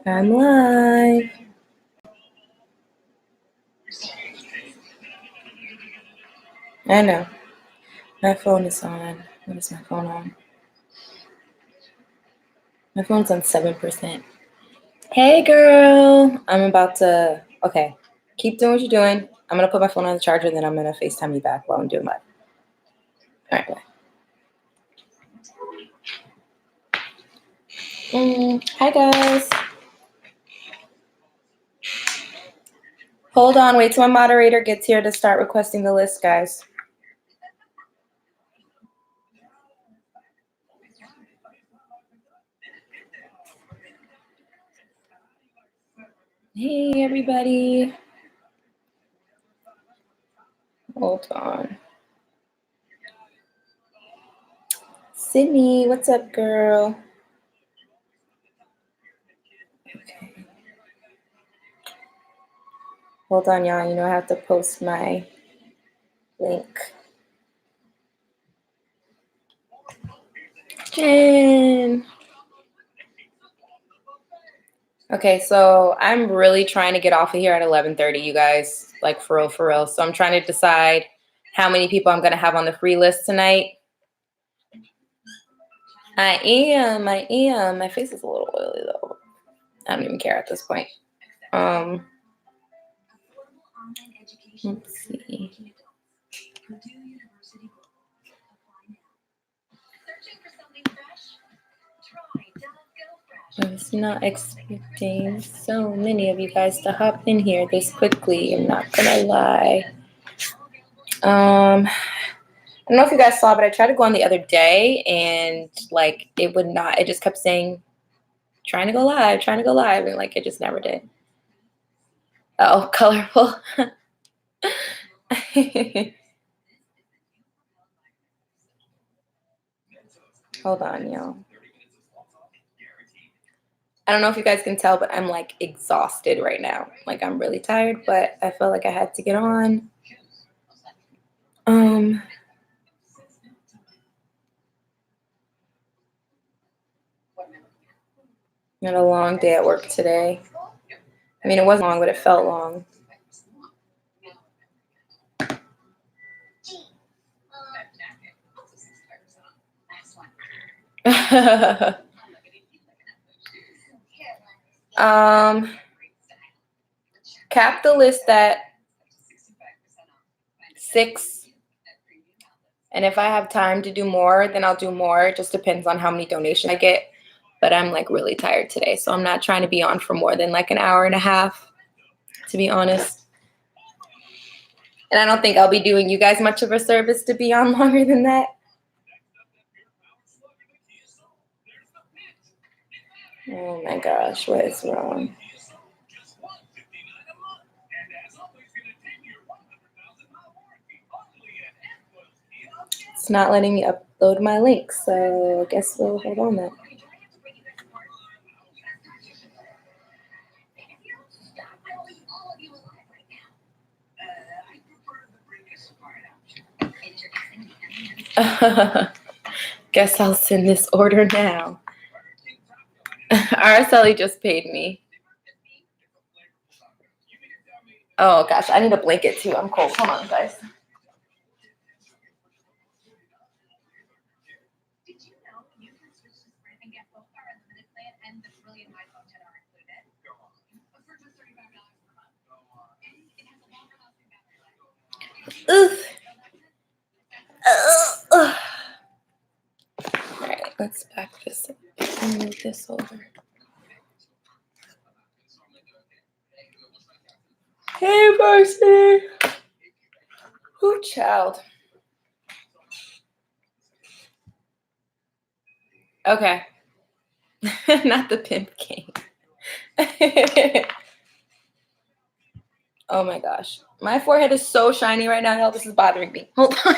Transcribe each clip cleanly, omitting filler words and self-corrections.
I'm live. I know. My phone is on. What is my phone on? My phone's on 7%. Hey, girl. I'm about to... Okay. Keep doing what you're doing. I'm going to put my phone on the charger, then I'm going to FaceTime you back while I'm doing live. All right, bye. Hi, guys. Hold on. Wait till my moderator gets here to start requesting the list, guys. Hey, everybody. Hold on. Sydney, what's up, girl? Okay. Hold on, y'all. You know I have to post my link. Jen. Okay, so I'm really trying to get off of here at 11:30, you guys. Like, for real, for real. So I'm trying to decide how many people I'm going to have on the free list tonight. I am. My face is a little oily, though. I don't even care at this point. Let's see. I was not expecting so many of you guys to hop in here this quickly. I'm not gonna lie. I don't know if you guys saw, but I tried to go on the other day, and like it would not. It just kept saying, trying to go live, and like it just never did. Oh, colorful. Hold on, y'all. I don't know if you guys can tell, but I'm like exhausted right now. Like I'm really tired, but I felt like I had to get on. Had a long day at work today. I mean, it wasn't long, but it felt long. Cap the list at 6. And if I have time to do more, then I'll do more. It just depends on how many donations I get. But I'm like really tired today, so I'm not trying to be on for more than like an hour and a half, to be honest. And I don't think I'll be doing you guys much of a service to be on longer than that. Oh my gosh, what is wrong? It's not letting me upload my link, so I guess we'll hold on that. Guess I'll send this order now. Araceli just paid me. Oh gosh, I need a blanket too. I'm cold. Come on, guys. All right, let's back this up and move this over. Hey, Marcy. Ooh, child. Okay. Not the pimp game. Oh my gosh. My forehead is so shiny right now, y'all. This is bothering me. Hold on.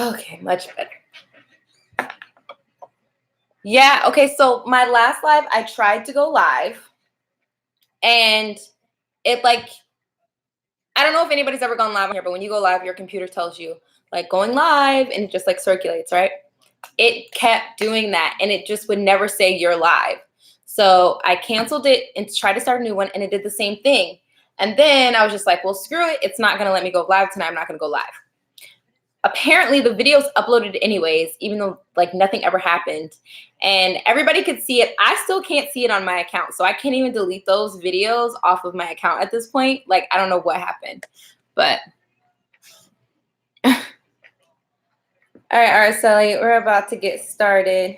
Okay, much better. Yeah, okay, so my last live, I tried to go live, and it like, I don't know if anybody's ever gone live on here, but when you go live, your computer tells you like going live, and it just like circulates, right? It kept doing that, and it just would never say you're live. So I canceled it and tried to start a new one, and it did the same thing. And then I was just like, well, screw it. It's not going to let me go live tonight. I'm not going to go live. Apparently the video's uploaded anyways, even though like nothing ever happened, and everybody could see it. I still can't see it on my account, so I can't even delete those videos off of my account at this point. Like, I don't know what happened, but all right, Araceli, we're about to get started.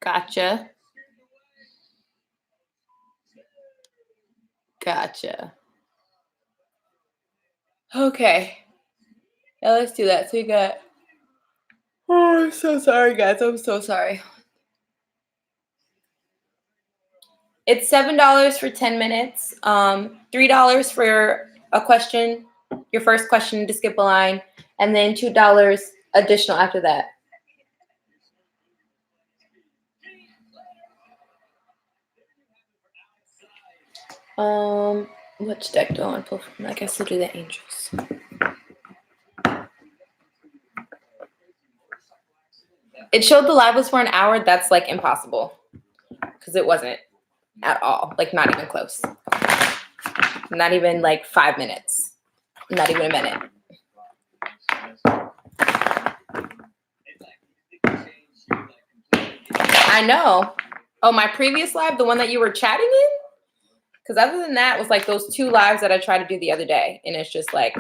Gotcha. Gotcha. Okay. Yeah, let's do that. So we got, oh, I'm so sorry, guys. I'm so sorry. It's $7 for 10 minutes, $3 for a question, your first question to skip a line, and then $2 additional after that. Which deck do I want to pull from? I guess we'll do the angels. It showed the live was for an hour. That's like impossible, because it wasn't at all. Like, not even close. Not even like 5 minutes. Not even a minute. I know. Oh, my previous live, the one that you were chatting in? Because other than that, it was like those 2 lives that I tried to do the other day. And it's just like,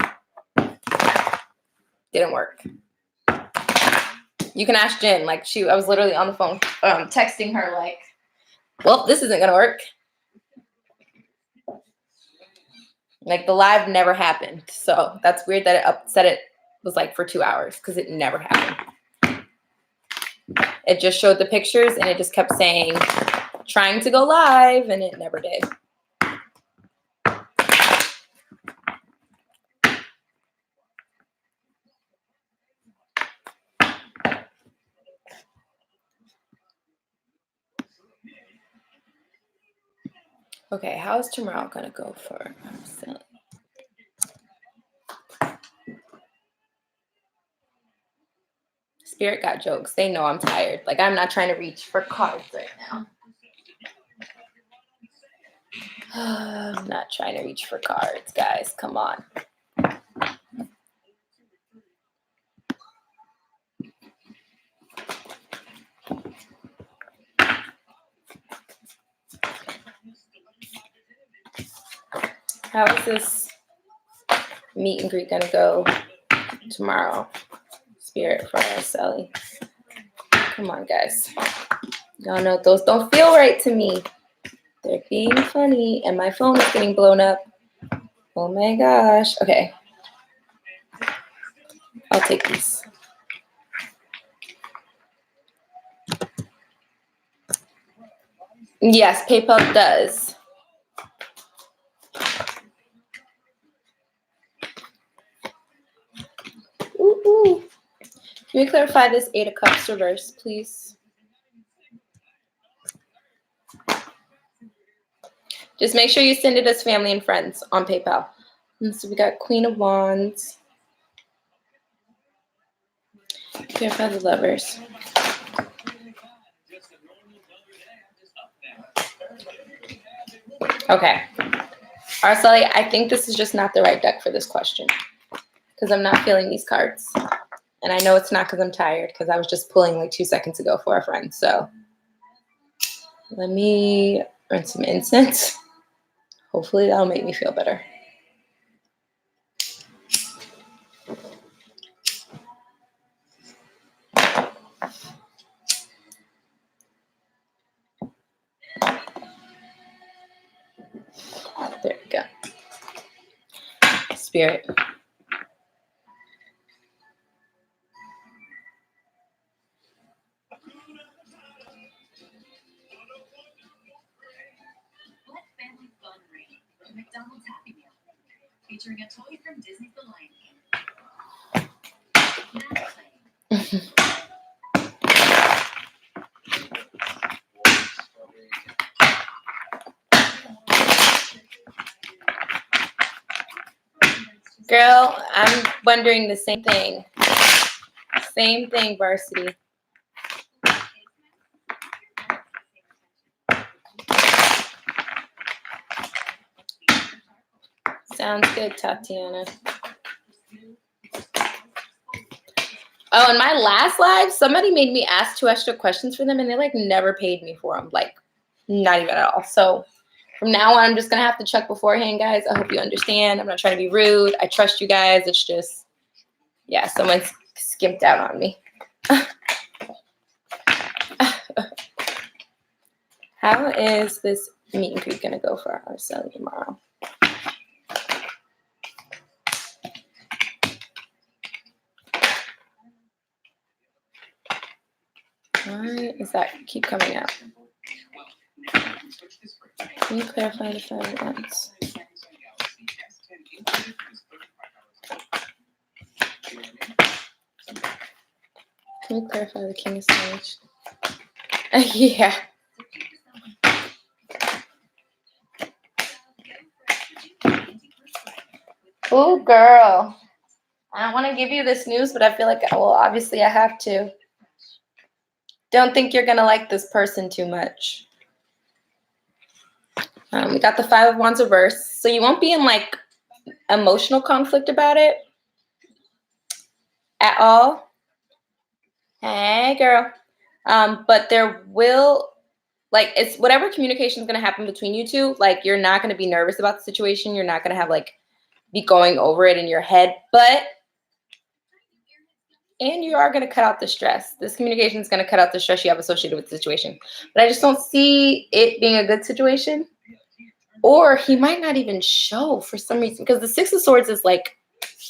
didn't work. You can ask Jen. Like, I was literally on the phone texting her like, well, this isn't going to work. Like, the live never happened. So that's weird that it said it was like for 2 hours, because it never happened. It just showed the pictures, and it just kept saying, trying to go live, and it never did. Okay, how is tomorrow going to go for Araceli? Spirit got jokes. They know I'm tired. Like, I'm not trying to reach for cards right now. I'm not trying to reach for cards, guys. Come on. How is this meet and greet gonna go tomorrow? Spirit for Araceli. Come on, guys. Y'all know those don't feel right to me. They're being funny, and my phone is getting blown up. Oh my gosh. Okay. I'll take these. Yes, PayPal does. Ooh. Can we clarify this 8 of Cups reverse, please? Just make sure you send it as family and friends on PayPal. And so we got Queen of Wands. Clarify the Lovers. Okay. Araceli, I think this is just not the right deck for this question, because I'm not feeling these cards. And I know it's not because I'm tired, because I was just pulling like 2 seconds ago for a friend. So let me burn some incense. Hopefully that'll make me feel better. There we go. Spirit. McDonald's Happy Meal, featuring a toy from Disney's The Lion King. Girl, I'm wondering the same thing. Same thing, Varsity. Sounds good, Tatiana. Oh, in my last live, somebody made me ask 2 extra questions for them, and they like never paid me for them. Like, not even at all. So from now on, I'm just going to have to check beforehand, guys. I hope you understand. I'm not trying to be rude. I trust you guys. It's just, yeah, someone's skimped out on me. How is this meet and greet going to go for ourselves tomorrow? Why does that keep coming out? Can you clarify the 5 of Wands? Can you clarify the King of Swords? Yeah. Oh, girl. I don't want to give you this news, but I feel like, well, obviously I have to. Don't think you're going to like this person too much. We got the 5 of Wands reversed. So you won't be in like emotional conflict about it at all. Hey, girl. But there will, like, it's whatever communication is going to happen between you two. Like, you're not going to be nervous about the situation. You're not going to have, like, be going over it in your head. And you are going to cut out the stress. This communication is going to cut out the stress you have associated with the situation. But I just don't see it being a good situation. Or he might not even show for some reason. Because the 6 of Swords is, like,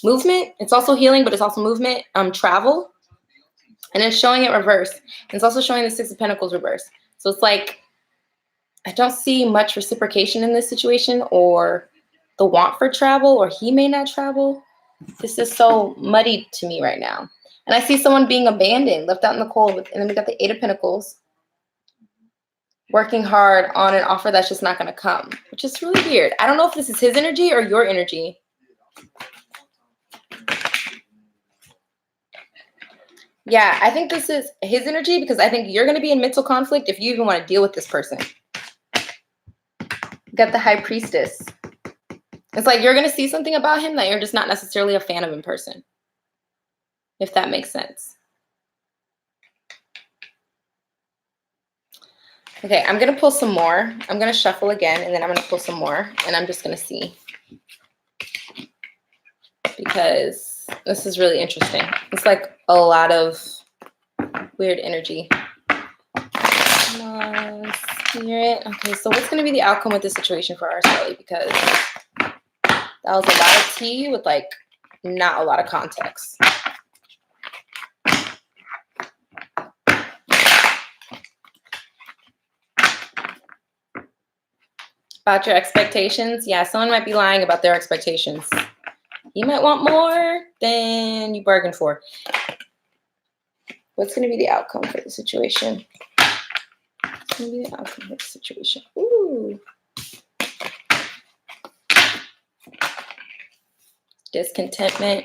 movement. It's also healing, but it's also movement. Travel. And it's showing it reverse. And it's also showing the 6 of Pentacles reverse. So it's like, I don't see much reciprocation in this situation, or the want for travel, or he may not travel. This is so muddy to me right now. And I see someone being abandoned, left out in the cold. And then we got the 8 of Pentacles. Working hard on an offer that's just not going to come, which is really weird. I don't know if this is his energy or your energy. Yeah, I think this is his energy, because I think you're going to be in mental conflict if you even want to deal with this person. Got the High Priestess. It's like you're going to see something about him that you're just not necessarily a fan of in person, if that makes sense. Okay, I'm going to pull some more. I'm going to shuffle again, and then I'm going to pull some more, and I'm just going to see. Because this is really interesting. It's like a lot of weird energy. Come on, Spirit. Okay, so what's going to be the outcome with this situation for ourselves? Because that was a lot of tea with like not a lot of context. About your expectations? Yeah, someone might be lying about their expectations. You might want more than you bargained for. What's going to be the outcome for the situation? What's going to be the outcome for the situation? Ooh. Discontentment.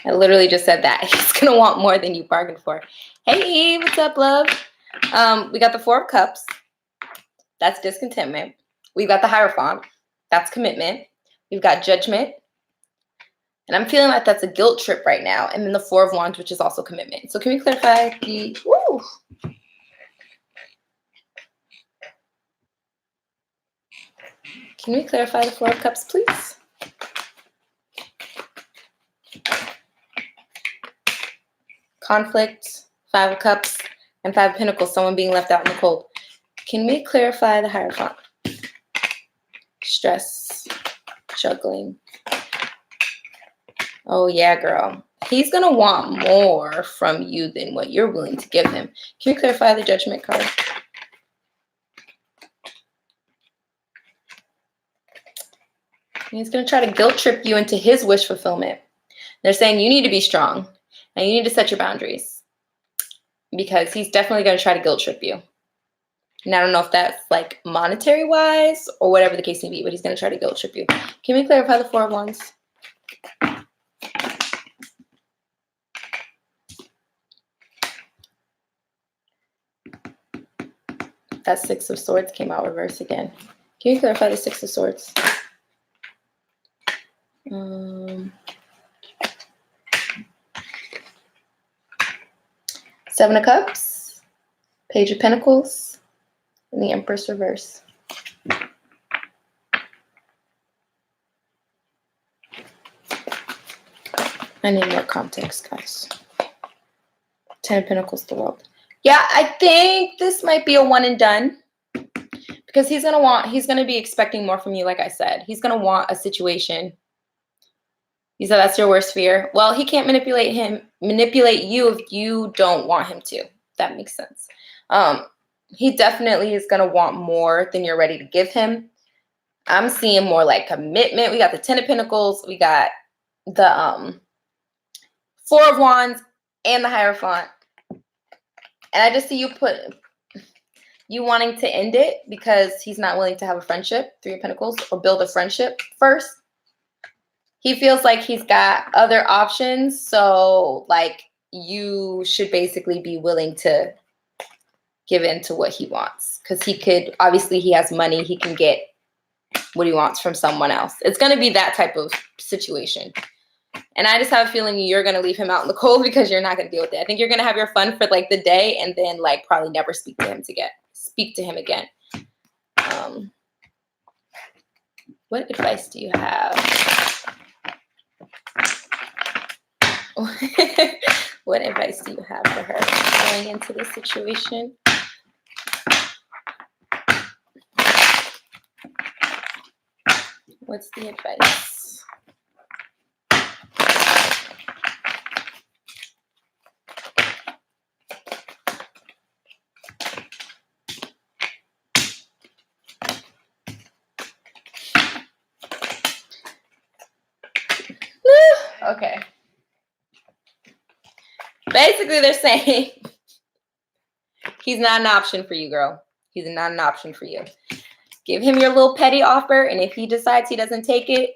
I literally just said that. He's going to want more than you bargained for. Hey, Eve, what's up, love? We got the 4 of Cups. That's discontentment. We've got the Hierophant. That's commitment. We've got Judgment. And I'm feeling like that's a guilt trip right now. And then the 4 of Wands, which is also commitment. So can we clarify the... Woo! Can we clarify the 4 of Cups, please? Conflict, 5 of Cups, and 5 of Pentacles. Someone being left out in the cold. Can we clarify the Hierophant? Stress, juggling. Oh, yeah, girl. He's going to want more from you than what you're willing to give him. Can you clarify the Judgment card? He's going to try to guilt trip you into his wish fulfillment. They're saying you need to be strong and you need to set your boundaries because he's definitely going to try to guilt trip you. And I don't know if that's like monetary wise or whatever the case may be, but he's going to try to guilt trip you. Can we clarify the Four of Wands? That Six of Swords came out reverse again. Can you clarify the Six of Swords? Seven of Cups, Page of Pentacles, and the Empress reverse. I need more context, guys. Ten of Pentacles, the World. Yeah, I think this might be a one and done because he's gonna be expecting more from you. Like I said, he's gonna want a situation. You said that's your worst fear. Well, he can't manipulate you if you don't want him to. That makes sense. He definitely is gonna want more than you're ready to give him. I'm seeing more like commitment. We got the Ten of Pentacles. We got the Four of Wands and the Hierophant. And I just see you wanting to end it because he's not willing to have a friendship, Three of Pentacles, or build a friendship first. He feels like he's got other options. So like you should basically be willing to give in to what he wants. Because obviously he has money. He can get what he wants from someone else. It's going to be that type of situation. And I just have a feeling you're going to leave him out in the cold because you're not going to deal with it. I think you're going to have your fun for like the day and then like probably never speak to him again. What advice do you have? What advice do you have for her going into this situation? What's the advice? Okay. Basically, they're saying he's not an option for you, girl. He's not an option for you. Give him your little petty offer, and if he decides he doesn't take it,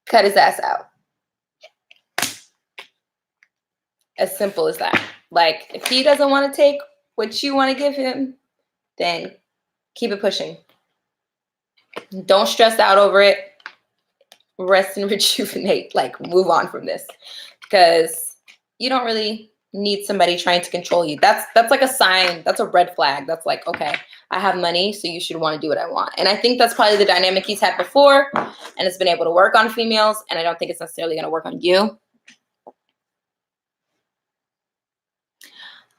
cut his ass out. As simple as that. Like, if he doesn't want to take what you want to give him, then keep it pushing. Don't stress out over it. Rest and rejuvenate. Like, move on from this. Because you don't really need somebody trying to control you. That's like a sign. That's a red flag. That's like, okay, I have money, so you should want to do what I want. And I think that's probably the dynamic he's had before, and it's been able to work on females, and I don't think it's necessarily going to work on you. I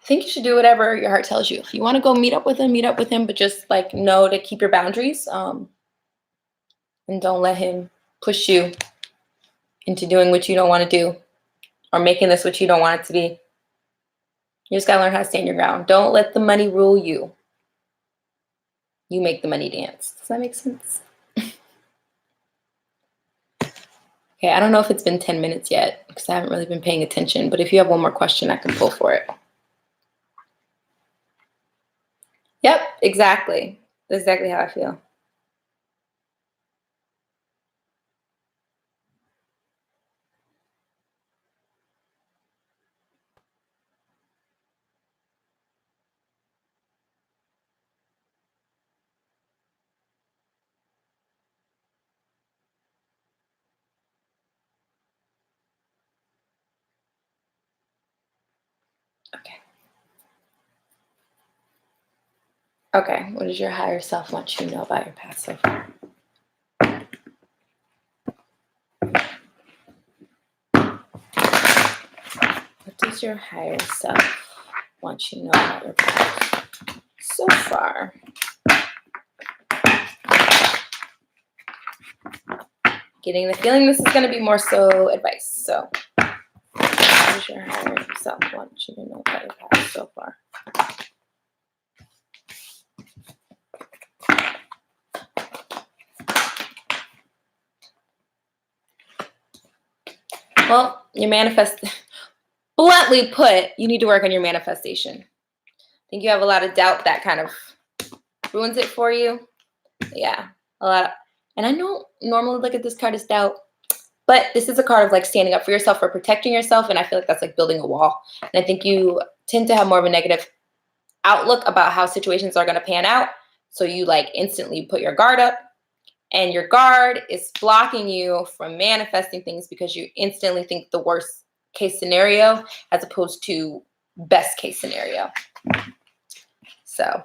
think you should do whatever your heart tells you. If you want to go meet up with him, but just like know to keep your boundaries, and don't let him push you into doing what you don't want to do or making this what you don't want it to be. You just got to learn how to stand your ground. Don't let the money rule you. You make the money dance. Does that make sense? Okay, I don't know if it's been 10 minutes yet because I haven't really been paying attention, but if you have one more question, I can pull for it. Yep, exactly. That's exactly how I feel. Okay, what does your higher self want you to know about your past so far? What does your higher self want you to know about your past so far. Getting the feeling this is going to be more so advice. So, what does your higher self want you to know about your past so far? Well, your bluntly put, you need to work on your manifestation. I think you have a lot of doubt that kind of ruins it for you. Yeah, a lot. And I don't normally look at this card as doubt, but this is a card of like standing up for yourself or protecting yourself. And I feel like that's like building a wall. And I think you tend to have more of a negative outlook about how situations are going to pan out. So you like instantly put your guard up, and your guard is blocking you from manifesting things because you instantly think the worst case scenario as opposed to best case scenario. So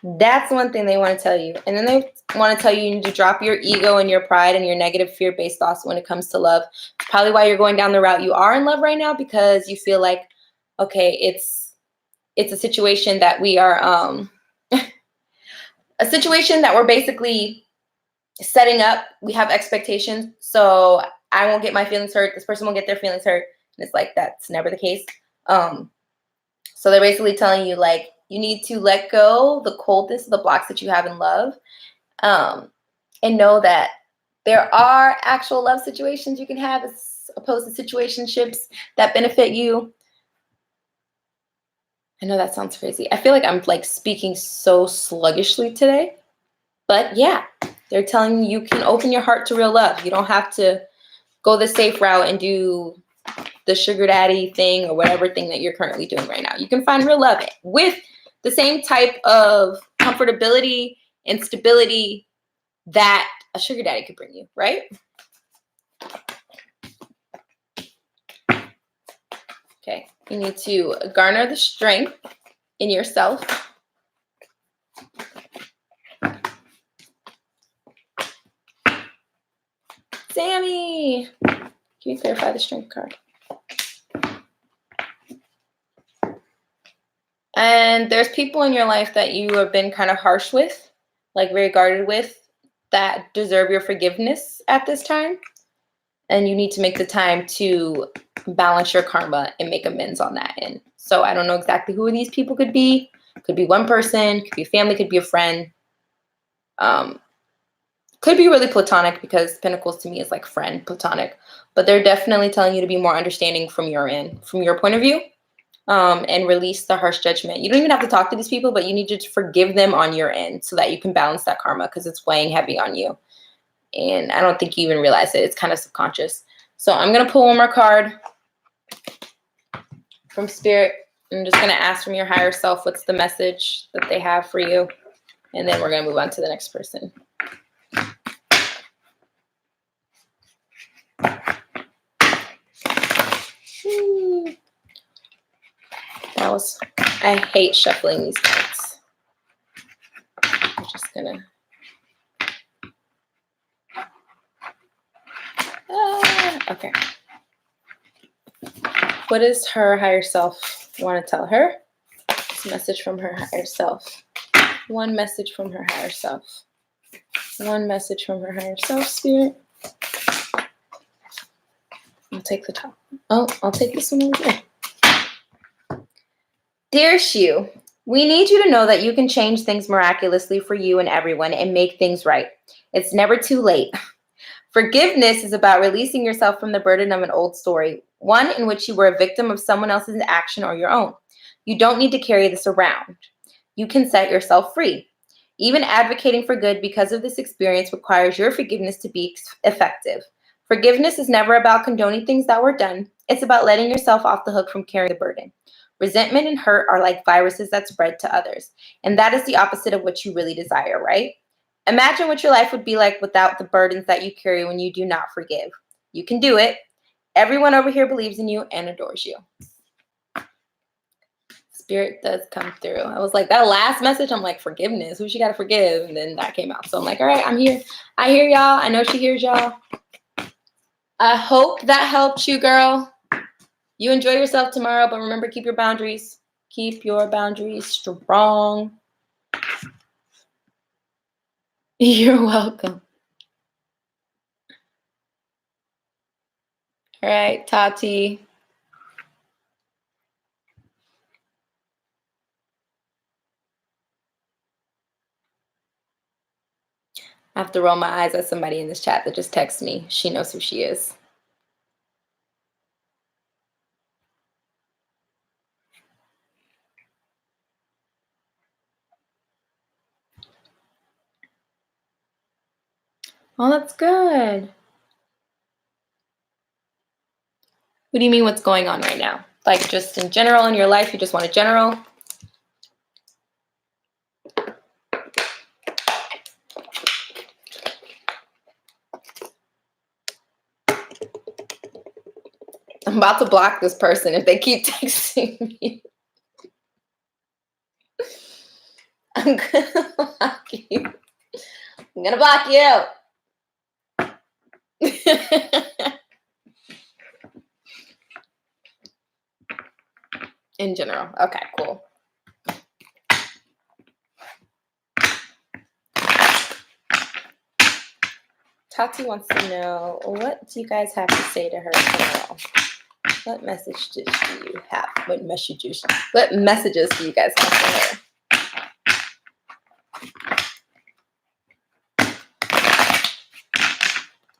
that's one thing they want to tell you. And then they want to tell you need to drop your ego and your pride and your negative fear-based thoughts when it comes to love. It's probably why you're going down the route you are in love right now, because you feel like, okay, it's a situation that we are a situation that we're basically setting up. We have expectations, so I won't get my feelings hurt. This person won't get their feelings hurt. And it's like, that's never the case. So they're basically telling you like, you need to let go the coldness, the blocks that you have in love, and know that there are actual love situations you can have as opposed to situationships that benefit you. I know that sounds crazy. I feel like I'm like speaking so sluggishly today, but yeah, they're telling you can open your heart to real love. You don't have to go the safe route and do the sugar daddy thing or whatever thing that you're currently doing right now. You can find real love with the same type of comfortability and stability that a sugar daddy could bring you, right? Okay, you need to garner the strength in yourself. Sammy, can you clarify the strength card? And there's people in your life that you have been kind of harsh with, like very guarded with, that deserve your forgiveness at this time. And you need to make the time to balance your karma and make amends on that end. So I don't know exactly who these people could be. Could be one person, could be a family, could be a friend. Could be really platonic, because Pentacles to me is like friend, platonic. But they're definitely telling you to be more understanding from your end, from your point of view, and release the harsh judgment. You don't even have to talk to these people, but you need to forgive them on your end so that you can balance that karma, because it's weighing heavy on you. And I don't think you even realize it. It's kind of subconscious. So I'm going to pull one more card from Spirit. I'm just going to ask from your higher self what's the message that they have for you. And then we're going to move on to the next person. I hate shuffling these cards. I'm just going to. Okay. What does her higher self want to tell her? This message from her higher self. One message from her higher self. One message from her higher self, Spirit. I'll take the top. Oh, I'll take this one over there. Dear Shu, we need you to know that you can change things miraculously for you and everyone and make things right. It's never too late. Forgiveness is about releasing yourself from the burden of an old story, one in which you were a victim of someone else's action or your own. You don't need to carry this around. You can set yourself free. Even advocating for good because of this experience requires your forgiveness to be effective. Forgiveness is never about condoning things that were done. It's about letting yourself off the hook from carrying the burden. Resentment and hurt are like viruses that spread to others. And that is the opposite of what you really desire, right? Imagine what your life would be like without the burdens that you carry when you do not forgive. You can do it. Everyone over here believes in you and adores you. Spirit does come through. I was like, that last message, I'm like, forgiveness. Who she got to forgive? And then that came out. So I'm like, all right, I'm here. I hear y'all. I know she hears y'all. I hope that helped you, girl. You enjoy yourself tomorrow, but remember, keep your boundaries. Keep your boundaries strong. You're welcome. All right, Tati. I have to roll my eyes at somebody in this chat that just texted me. She knows who she is. Oh, that's good. What do you mean what's going on right now? Like just in general in your life, you just want a general? I'm about to block this person if they keep texting me. I'm gonna block you. I'm gonna block you. In general. Okay, cool. Tati wants to know, what do you guys have to say to her tomorrow? What messages do you have? What messages do you guys have for her?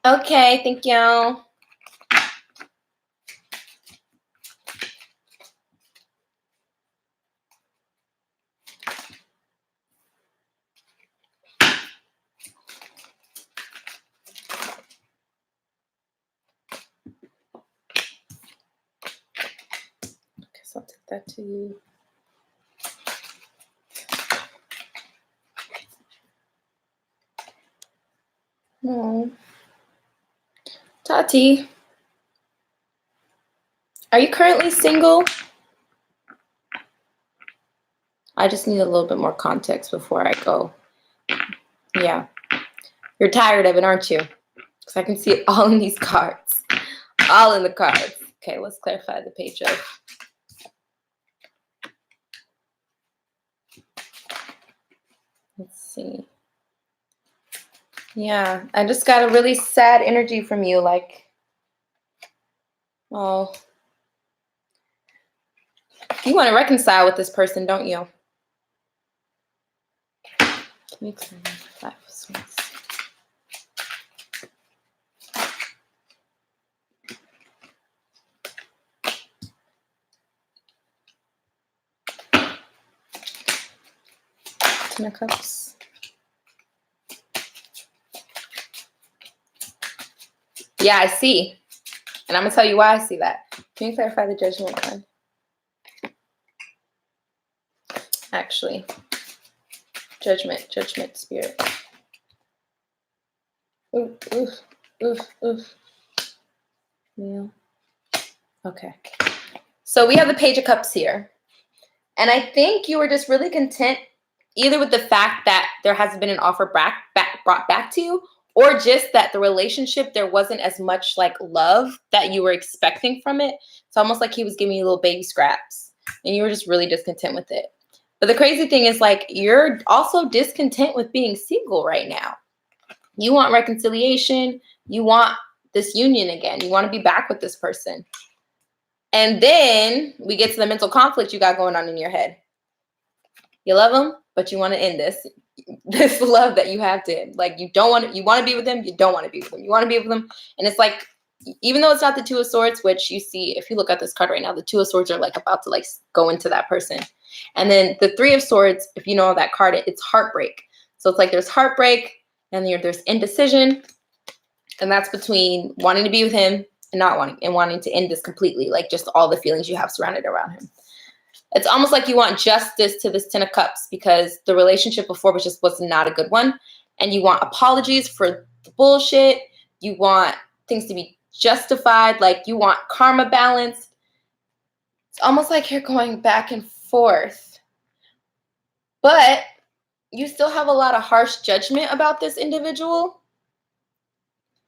Okay, thank you. So I'll take that to you. No. Tati, are you currently single? I just need a little bit more context before I go. Yeah. You're tired of it, aren't you? Because I can see it all in these cards. All in the cards. Okay, let's clarify the page of. Let's see. Yeah, I just got a really sad energy from you. Like, oh, you want to reconcile with this person, don't you? Can you clear my 5 of Swords? Ten of Cups. Yeah, I see. And I'm going to tell you why I see that. Can you clarify the Judgment card? Actually, Judgment, Spirit. Oof, oof, oof, oof. Yeah. Okay. So we have the Page of Cups here. And I think you were just really content either with the fact that there hasn't been an offer brought back to you, or just that the relationship, there wasn't as much like love that you were expecting from it. It's almost like he was giving you little baby scraps and you were just really discontent with it. But the crazy thing is, like, you're also discontent with being single right now. You want reconciliation. You want this union again. You want to be back with this person. And then we get to the mental conflict you got going on in your head. You love him, but you want to end this love that you have to him. Like, you want to be with him. You don't want to be with him. You want to be with him. And it's like, even though it's not the Two of Swords, which you see, if you look at this card right now, the Two of Swords are like about to like go into that person. And then the Three of Swords, if you know that card, it's heartbreak. So it's like there's heartbreak and there's indecision. And that's between wanting to be with him and not wanting to end this completely. Like, just all the feelings you have surrounded around him. It's almost like you want justice to this Ten of Cups because the relationship before was not a good one. And you want apologies for the bullshit. You want things to be justified. Like, you want karma balance. It's almost like you're going back and forth. But you still have a lot of harsh judgment about this individual.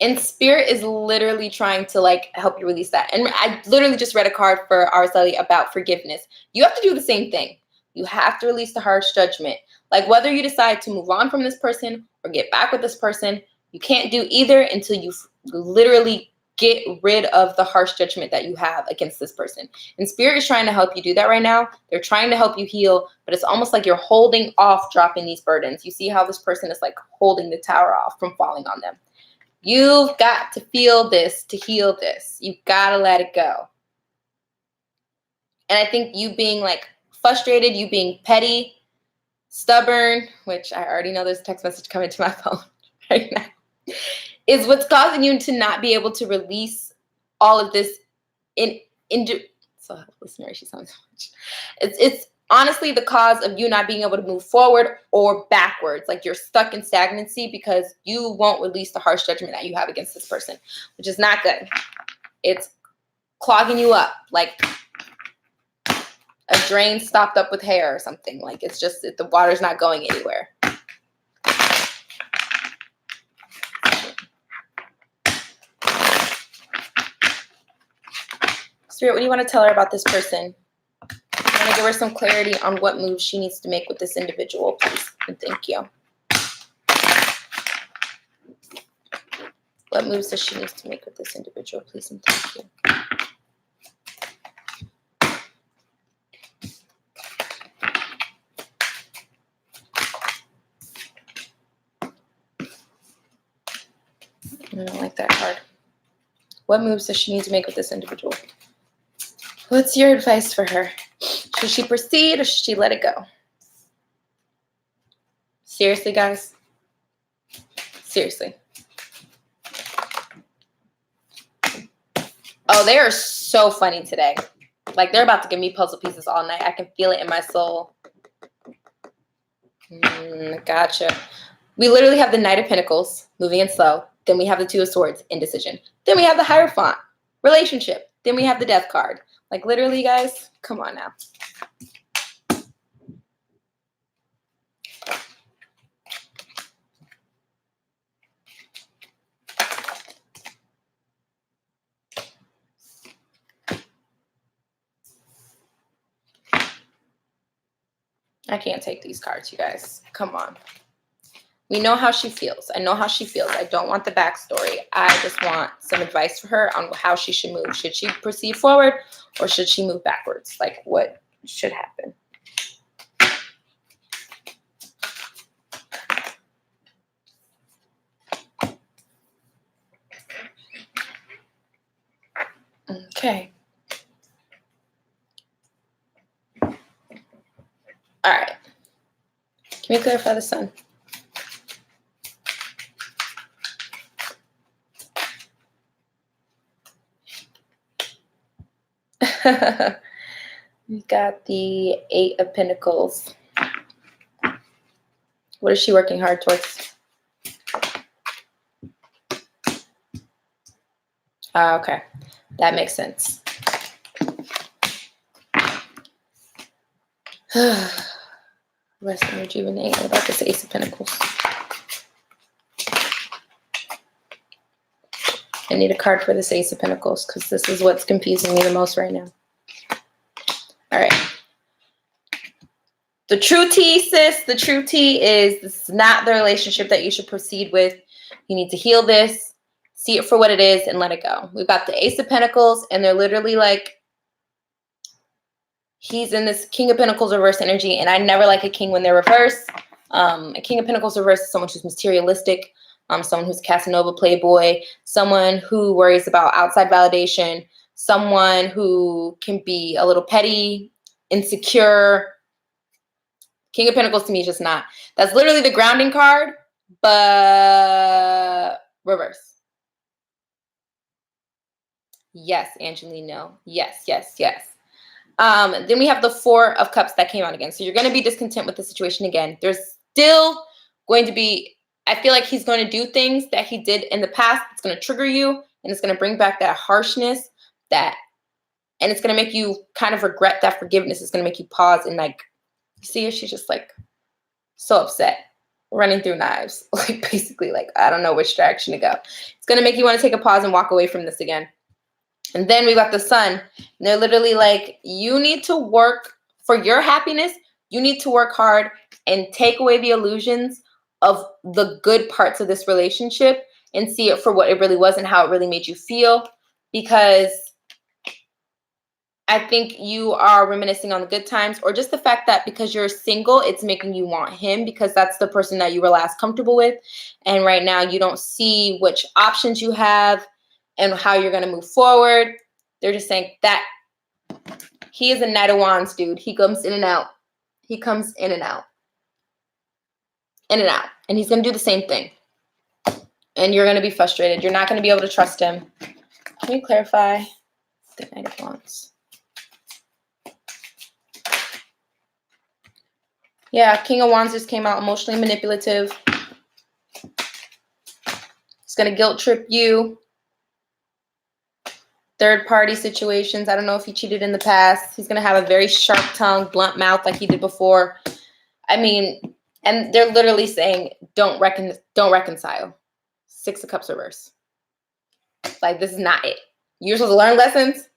And Spirit is literally trying to like help you release that. And I literally just read a card for Araceli about forgiveness. You have to do the same thing. You have to release the harsh judgment. Like whether you decide to move on from this person or get back with this person, you can't do either until you literally get rid of the harsh judgment that you have against this person. And Spirit is trying to help you do that right now. They're trying to help you heal, but it's almost like you're holding off dropping these burdens. You see how this person is like holding the tower off from falling on them. You've got to feel this to heal this. You've got to let it go. And I think you being like frustrated, you being petty, stubborn, which I already know there's a text message coming to my phone right now, is what's causing you to not be able to release all of this so listen, she sounds so much. It's honestly the cause of you not being able to move forward or backwards. Like you're stuck in stagnancy because you won't release the harsh judgment that you have against this person, which is not good. It's clogging you up like a drain stopped up with hair or something. Like it's just, the water's not going anywhere. Spirit, what do you want to tell her about this person? I want to give her some clarity on what moves she needs to make with this individual, please. And thank you. What moves does she need to make with this individual, please? And thank you. I don't like that card. What moves does she need to make with this individual? What's your advice for her? Should she proceed or should she let it go? Seriously, guys? Seriously. Oh, they are so funny today. Like, they're about to give me puzzle pieces all night. I can feel it in my soul. Gotcha. We literally have the Knight of Pentacles, moving in slow. Then we have the Two of Swords, indecision. Then we have the Hierophant, relationship. Then we have the Death card. Like, literally, guys, come on now. I can't take these cards, you guys. Come on. We know how she feels. I know how she feels. I don't want the backstory. I just want some advice for her on how she should move. Should she proceed forward or should she move backwards? Like, what should happen? Okay. All right. Can we clarify the sun? We got the Eight of Pentacles. What is she working hard towards? Okay, that makes sense. Rest and rejuvenate. What about this Ace of Pentacles? I need a card for this Ace of Pentacles because this is what's confusing me the most right now. All right. The true tea, sis, the true tea is this is not the relationship that you should proceed with. You need to heal this, see it for what it is, and let it go. We've got the Ace of Pentacles, and they're literally like, he's in this King of Pentacles reverse energy, and I never like a king when they're reversed. A King of Pentacles reverse is someone who's materialistic, someone who's Casanova playboy, someone who worries about outside validation, someone who can be a little petty, insecure. King of Pentacles to me is just not. That's literally the grounding card, but reverse. Yes, Angelino. Yes, yes, yes. Then we have the Four of Cups that came out again. So you're going to be discontent with the situation again. There's still going to be, I feel like he's going to do things that he did in the past. It's going to trigger you, and it's going to bring back that harshness, and it's going to make you kind of regret that forgiveness. It's going to make you pause and like, you see her, she's just like so upset, running through knives. Like basically like, I don't know which direction to go. It's going to make you want to take a pause and walk away from this again. And then we got the Sun, and they're literally like, you need to work for your happiness. You need to work hard and take away the illusions of the good parts of this relationship and see it for what it really was and how it really made you feel. Because I think you are reminiscing on the good times, or just the fact that because you're single, it's making you want him because that's the person that you were last comfortable with. And right now you don't see which options you have and how you're going to move forward. They're just saying that he is a Knight of Wands, dude. He comes in and out. He comes in and out. In and out. And he's going to do the same thing. And you're going to be frustrated. You're not going to be able to trust him. Can you clarify the Knight of Wands? Yeah, King of Wands just came out, emotionally manipulative. He's going to guilt trip you. Third party situations. I don't know if he cheated in the past. He's going to have a very sharp tongue, blunt mouth like he did before. I mean, and they're literally saying, don't reconcile. Six of Cups reverse. Like, this is not it. You're supposed to learn lessons.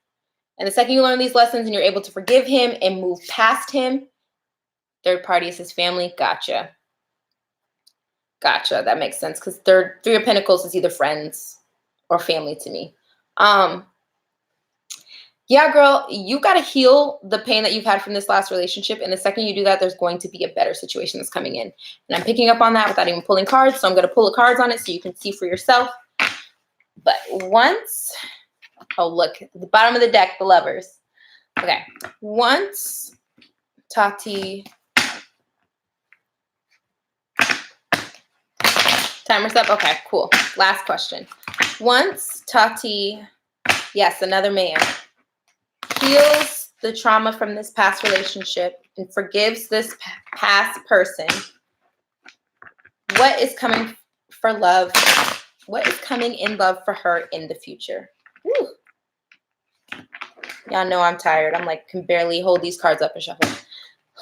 And the second you learn these lessons and you're able to forgive him and move past him, third party is his family. Gotcha. Gotcha. That makes sense because Three of Pentacles is either friends or family to me. Yeah, girl, you got to heal the pain that you've had from this last relationship. And the second you do that, there's going to be a better situation that's coming in. And I'm picking up on that without even pulling cards. So I'm going to pull the cards on it so you can see for yourself. But once, oh, look, at the bottom of the deck, the Lovers. Okay. Once Tati, timer's up. Okay, cool. Last question. Once Tati, yes, another man, heals the trauma from this past relationship and forgives this past person, what is coming for love? What is coming in love for her in the future? Woo. Y'all know I'm tired. I'm like, can barely hold these cards up and shuffle.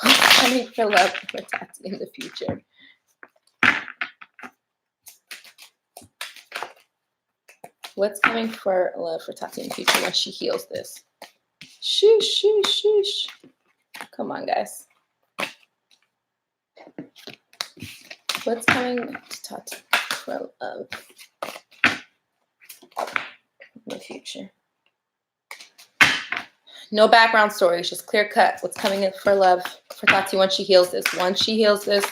Coming for love for Tati in the future. What's coming for love for Tati in the future when she heals this? Sheesh, sheesh, sheesh. Come on, guys. What's coming to Tati for love in the future? No background stories, just clear cut. What's coming in for love for Tati once she heals this? Once she heals this,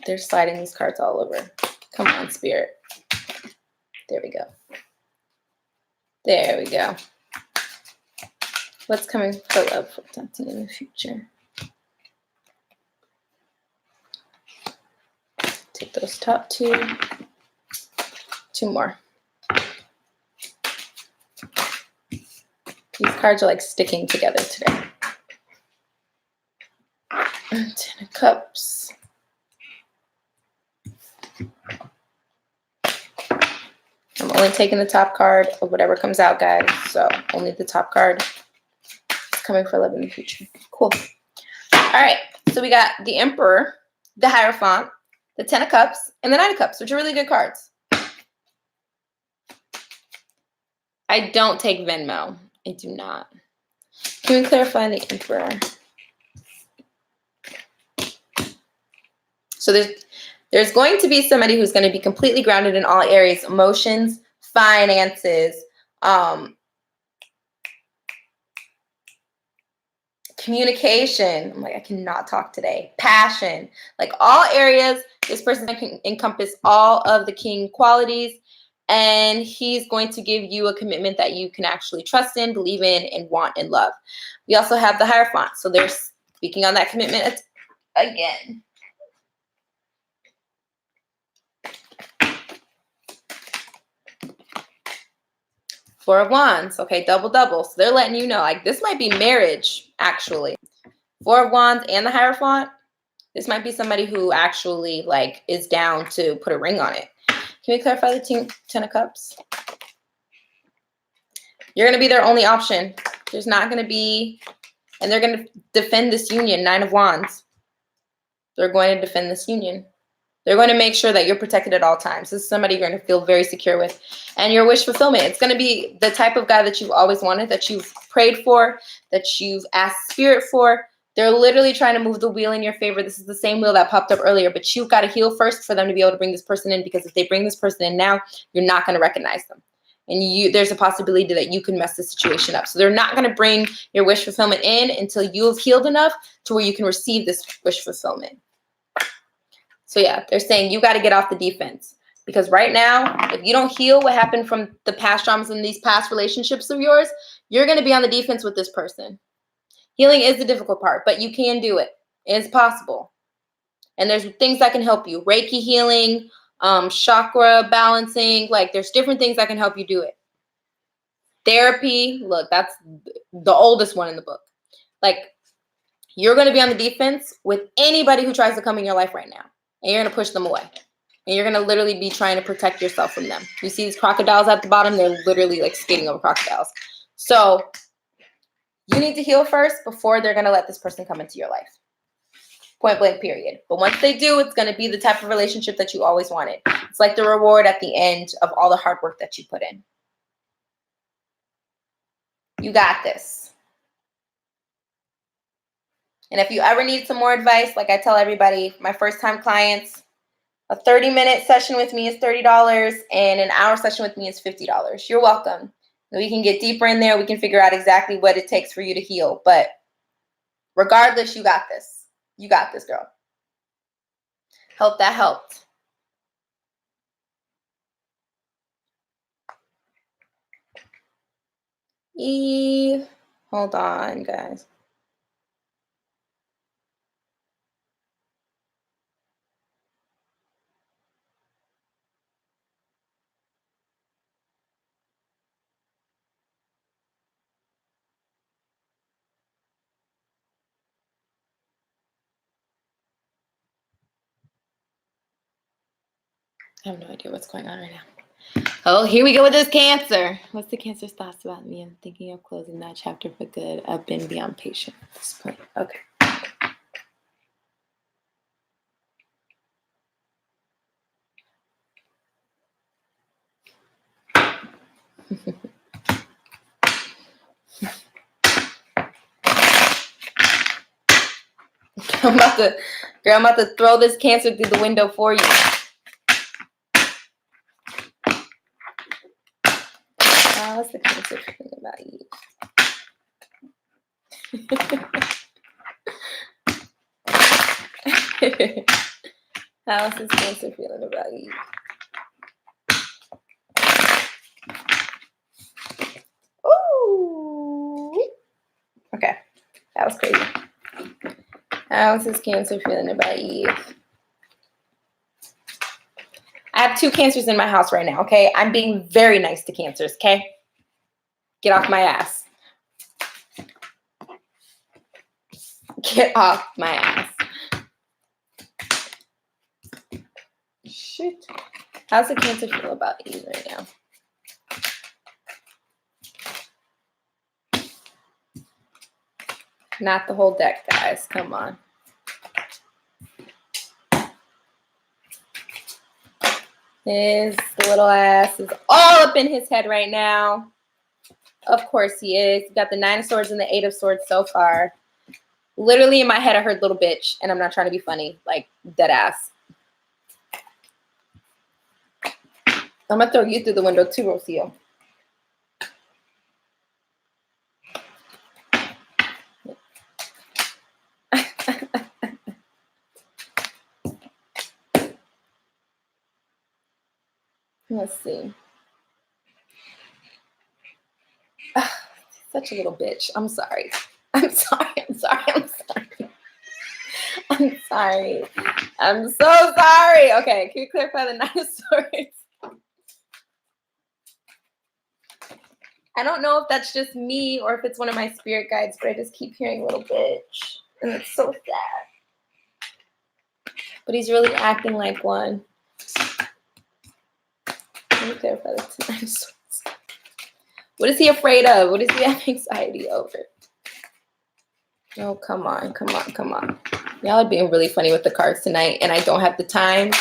they're sliding these cards all over. Come on, Spirit. There we go. There we go. What's coming for love for Tati in the future? Take those top two. Two more. These cards are like sticking together today. Ten of Cups. I'm only taking the top card of whatever comes out, guys. So only the top card is coming for love in the future. Cool. All right. So we got the Emperor, the Hierophant, the Ten of Cups, and the Nine of Cups, which are really good cards. I don't take Venmo. I do not. Can we clarify the Emperor? So there's going to be somebody who's going to be completely grounded in all areas: emotions, finances, communication. I'm like, I cannot talk today. Passion, like all areas. This person can encompass all of the king qualities, and he's going to give you a commitment that you can actually trust in, believe in, and want and love. We also have the Hierophant. So they're speaking on that commitment again. Four of Wands. Okay, double. So they're letting you know, like, this might be marriage, actually. Four of Wands and the Hierophant. This might be somebody who actually, like, is down to put a ring on it. Can we clarify the Ten of Cups? You're going to be their only option. There's not going to be, and they're going to defend this union. Nine of Wands. They're going to defend this union. They're going to make sure that you're protected at all times. This is somebody you're going to feel very secure with. And your wish fulfillment, it's going to be the type of guy that you've always wanted, that you've prayed for, that you've asked spirit for. They're literally trying to move the wheel in your favor. This is the same wheel that popped up earlier, but you've got to heal first for them to be able to bring this person in, because if they bring this person in now, you're not going to recognize them. And there's a possibility that you can mess the situation up. So they're not going to bring your wish fulfillment in until you've healed enough to where you can receive this wish fulfillment. So yeah, they're saying you got to get off the defense, because right now, if you don't heal what happened from the past traumas and these past relationships of yours, you're going to be on the defense with this person. Healing is the difficult part, but you can do it. It's possible. And there's things that can help you. Reiki healing, chakra balancing, like there's different things that can help you do it. Therapy, look, that's the oldest one in the book. Like, you're going to be on the defense with anybody who tries to come in your life right now. And you're going to push them away. And you're going to literally be trying to protect yourself from them. You see these crocodiles at the bottom? They're literally like skating over crocodiles. So you need to heal first before they're going to let this person come into your life. Point blank, period. But once they do, it's going to be the type of relationship that you always wanted. It's like the reward at the end of all the hard work that you put in. You got this. And if you ever need some more advice, like I tell everybody, my first time clients, a 30-minute session with me is $30 and an hour session with me is $50. You're welcome. We can get deeper in there. We can figure out exactly what it takes for you to heal. But regardless, you got this. You got this, girl. Hope that helped. Hold on, guys. I have no idea what's going on right now. Oh, here we go with this Cancer. What's the Cancer's thoughts about me? I'm thinking of closing that chapter for good. I've been beyond patient at this point. Okay. I'm about to throw this Cancer through the window for you. What's the Cancer feeling about you? How's this Cancer feeling about you? Ooh. Okay, that was crazy. How's this Cancer feeling about you? I have 2 Cancers in my house right now, okay? I'm being very nice to Cancers, okay? Get off my ass. Get off my ass. Shit. How's the Cancer feel about you right now? Not the whole deck, guys. Come on. His little ass is all up in his head right now. Of course he is. You got the 9 of Swords and the 8 of Swords so far. Literally in my head, I heard little bitch, and I'm not trying to be funny. Like, dead ass. I'm going to throw you through the window too, Rocio. Let's see. Such a little bitch. I'm sorry. I'm sorry. I'm sorry. I'm sorry. I'm sorry. I'm so sorry. Okay, can you clarify the 9 of Swords? I don't know if that's just me or if it's one of my spirit guides, but I just keep hearing little bitch. And it's so sad. But he's really acting like one. Let me clarify the 9 of Swords. What is he afraid of? What does he have anxiety over? Oh, come on, come on, come on. Y'all are being really funny with the cards tonight, and I don't have the time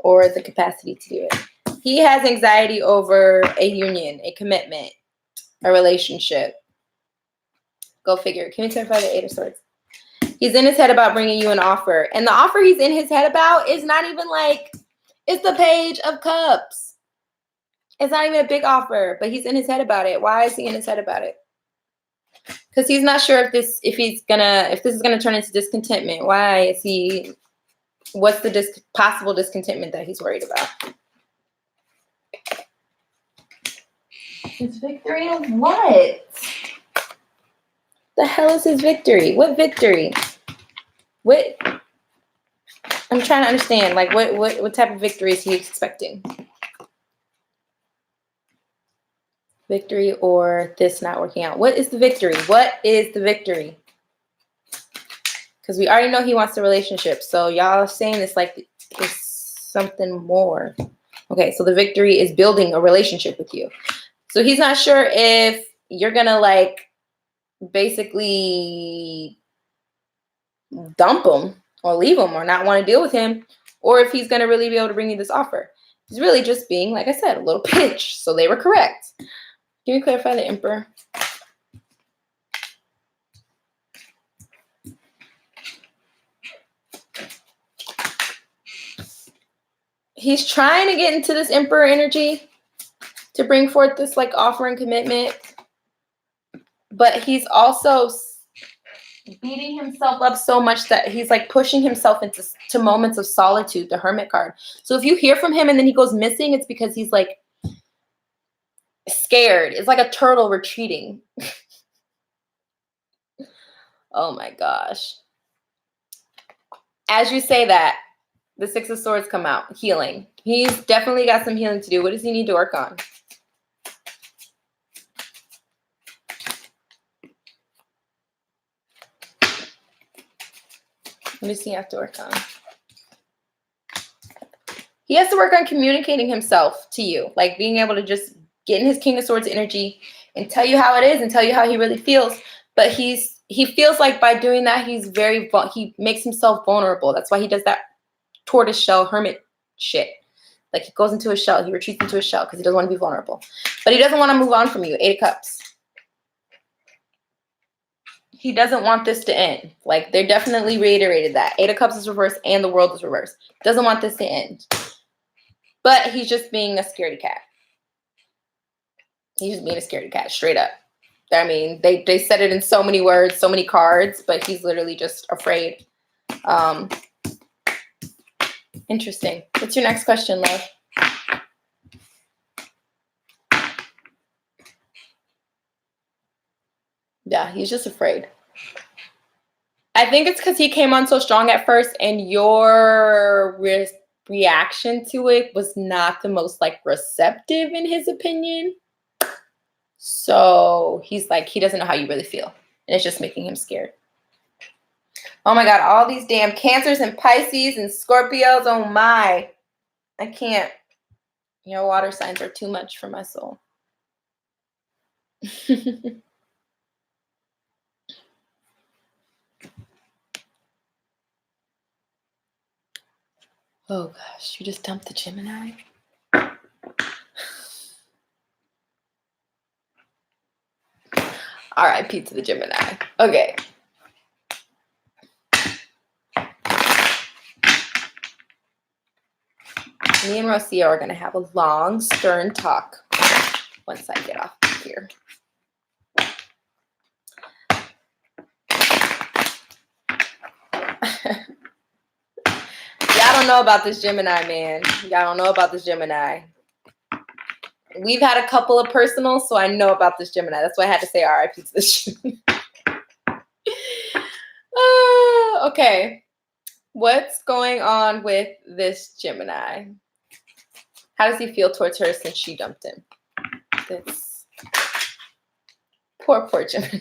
or the capacity to do it. He has anxiety over a union, a commitment, a relationship. Go figure. Can we clarify the Eight of Swords? He's in his head about bringing you an offer. And the offer he's in his head about is not even like, it's the Page of Cups. It's not even a big offer, but he's in his head about it. Why is he in his head about it? Because he's not sure if this is gonna turn into discontentment. Why is he? What's the possible discontentment that he's worried about? His victory of what? The hell is his victory? What victory? What? I'm trying to understand. Like, what type of victory is he expecting? Victory or this not working out? What is the victory? What is the victory? Because we already know he wants a relationship. So y'all are saying this like it's something more. Okay, so the victory is building a relationship with you. So he's not sure if you're gonna like basically dump him or leave him or not want to deal with him, or if he's gonna really be able to bring you this offer. He's really just being, like I said, a little pitch. So they were correct. Can you clarify the Emperor? He's trying to get into this Emperor energy to bring forth this like offer and commitment, but he's also beating himself up so much that he's like pushing himself into moments of solitude, the Hermit card. So if you hear from him and then he goes missing, it's because he's like scared. It's like a turtle retreating. Oh my gosh. As you say that, the Six of Swords come out. Healing. He's definitely got some healing to do. What does he need to work on? What does he have to work on? He has to work on communicating himself to you. Like being able to just get in his King of Swords energy and tell you how it is and tell you how he really feels. But he feels like by doing that, he makes himself vulnerable. That's why he does that tortoise shell hermit shit. Like he goes into a shell. He retreats into a shell because he doesn't want to be vulnerable. But he doesn't want to move on from you. Eight of Cups. He doesn't want this to end. Like they definitely reiterated that. Eight of Cups is reversed and the World is reversed. Doesn't want this to end. But he's just being a scaredy cat. He's just being a scaredy cat, straight up. I mean, they said it in so many words, so many cards, but he's literally just afraid. Interesting. What's your next question, love? Yeah, he's just afraid. I think it's because he came on so strong at first and your reaction to it was not the most like receptive in his opinion. So he's like, he doesn't know how you really feel. And it's just making him scared. Oh my God, all these damn Cancers and Pisces and Scorpios. Oh my. I can't. Your water signs are too much for my soul. Oh gosh, you just dumped the Gemini. R.I.P. to the Gemini. Okay. Me and Rocio are going to have a long, stern talk once I get off here. Y'all don't know about this Gemini, man. Y'all don't know about this Gemini. We've had a couple of personals, so I know about this Gemini. That's why I had to say R.I.P. to this Gemini. Okay. What's going on with this Gemini? How does he feel towards her since she dumped him? This poor Gemini.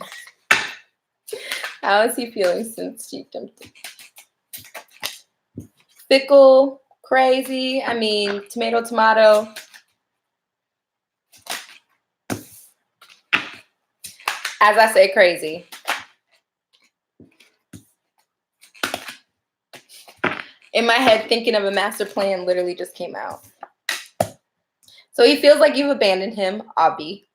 How is he feeling since she dumped him? Fickle, crazy. I mean, tomato, tomato. As I say, crazy. in my head, thinking of a master plan literally just came out. So he feels like you've abandoned him, Abby.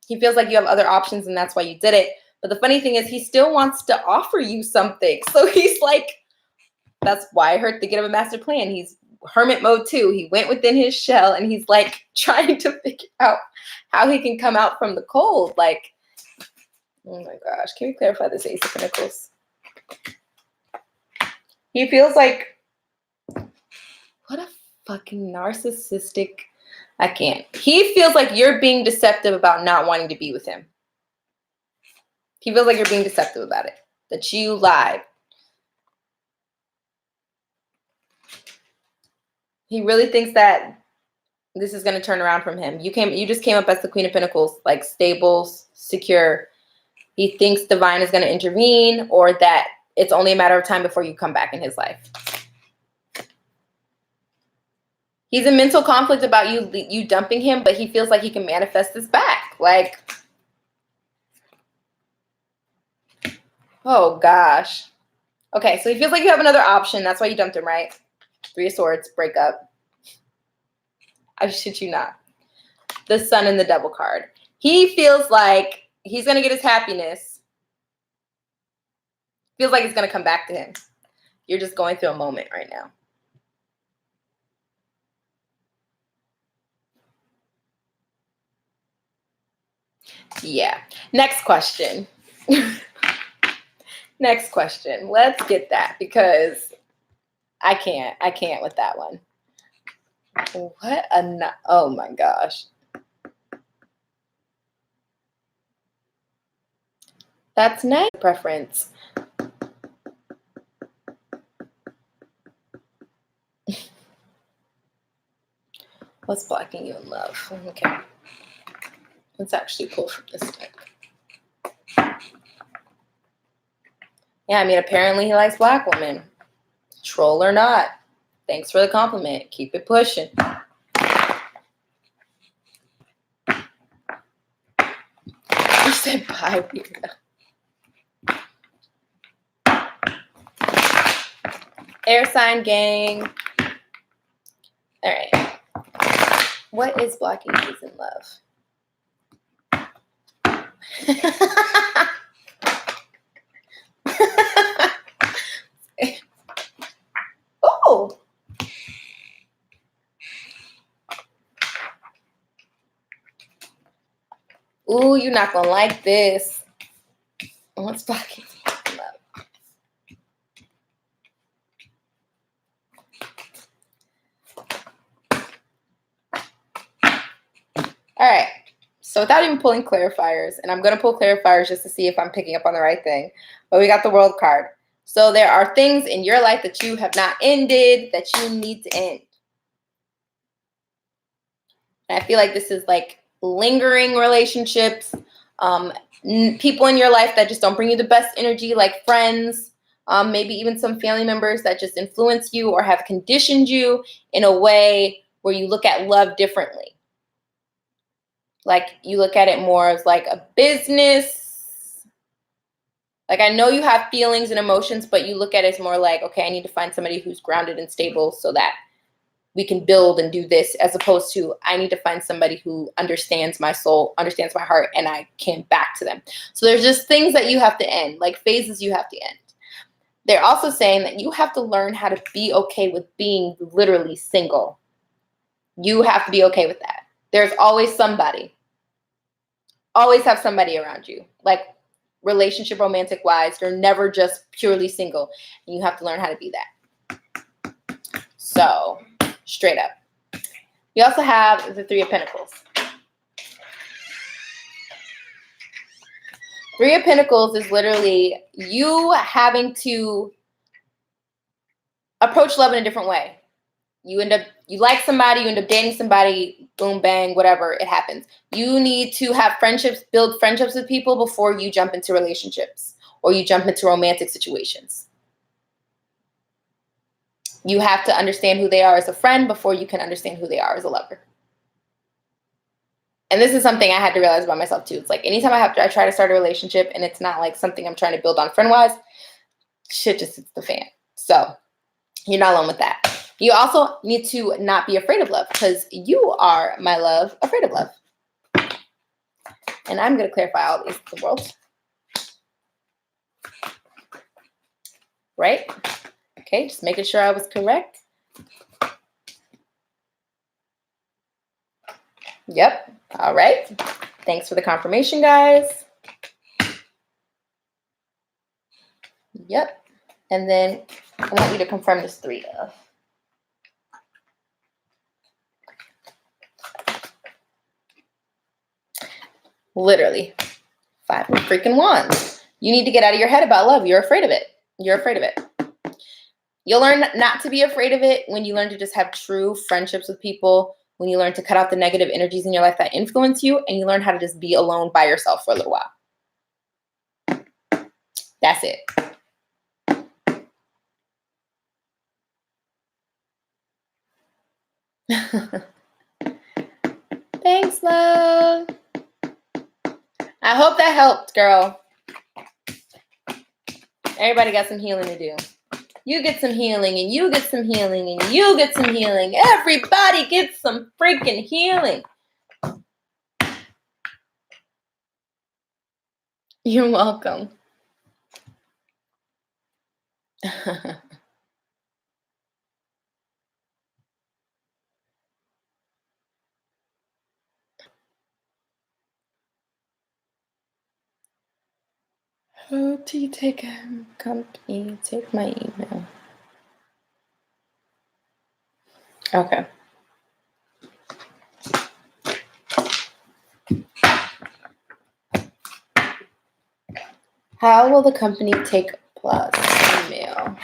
He feels like you have other options and that's why you did it. But the funny thing is he still wants to offer you something. So he's like, that's why I heard thinking of a master plan. He's hermit mode too. He went within his shell and he's like trying to figure out how he can come out from the cold. Like, oh my gosh, can we clarify this Ace of Pentacles? He feels like, what a fucking narcissistic, I can't. He feels like you're being deceptive about not wanting to be with him. He feels like you're being deceptive about it, that you lied. He really thinks that this is going to turn around from him. You just came up as the Queen of Pentacles, like stable, secure. He thinks divine is going to intervene or that it's only a matter of time before you come back in his life. He's in mental conflict about you dumping him, but he feels like he can manifest this back. Like, oh gosh. Okay, so he feels like you have another option. That's why you dumped him, right? 3 of Swords, break up. I shit you not. The Sun and the Devil card. He feels like he's going to get his happiness. Feels like it's going to come back to him. You're just going through a moment right now. Yeah. Next question. Next question. Let's get that because I can't with that one. What a oh my gosh. That's nice preference. What's blocking you in love? Okay. Let's actually pull from this deck. Yeah, I mean, apparently he likes black women. Troll or not. Thanks for the compliment. Keep it pushing. You said bye, weirdo. Air sign gang. All right. What is blocking you in love? Oh. Ooh, you're not gonna like this. What's blocking you in love? All right. So without even pulling clarifiers, and I'm going to pull clarifiers just to see if I'm picking up on the right thing, but we got the World card. So there are things in your life that you have not ended that you need to end. And I feel like this is like lingering relationships, people in your life that just don't bring you the best energy, like friends, maybe even some family members that just influence you or have conditioned you in a way where you look at love differently. Like you look at it more as like a business. Like I know you have feelings and emotions, but you look at it as more like, okay, I need to find somebody who's grounded and stable so that we can build and do this, as opposed to I need to find somebody who understands my soul, understands my heart, and I can back to them. So there's just things that you have to end, like phases you have to end. They're also saying that you have to learn how to be okay with being literally single. You have to be okay with that. There's always somebody. Always have somebody around you. Like relationship, romantic wise, you're never just purely single. And you have to learn how to be that. So, straight up. We also have the 3 of Pentacles. 3 of Pentacles is literally you having to approach love in a different way. You like somebody, you end up dating somebody, boom, bang, whatever, it happens. You need to have friendships, build friendships with people before you jump into relationships or you jump into romantic situations. You have to understand who they are as a friend before you can understand who they are as a lover. And this is something I had to realize about myself too. It's like anytime I try to start a relationship and it's not like something I'm trying to build on friend-wise, shit just hits the fan. So You're not alone with that. You also need to not be afraid of love because you are, my love, afraid of love. And I'm going to clarify all these to the world. Right? Okay, just making sure I was correct. Yep. All right. Thanks for the confirmation, guys. Yep. And then I want you to confirm this 3 of. Literally. 5 of freaking wands. You need to get out of your head about love. You're afraid of it. You're afraid of it. You'll learn not to be afraid of it when you learn to just have true friendships with people, when you learn to cut out the negative energies in your life that influence you, and you learn how to just be alone by yourself for a little while. That's it. Thanks, love. I hope that helped, girl. Everybody got some healing to do. You get some healing, and you get some healing, and you get some healing. Everybody gets some freaking healing. You're welcome. Oh, do you take company? Take my email. Okay. How will the company take plus email?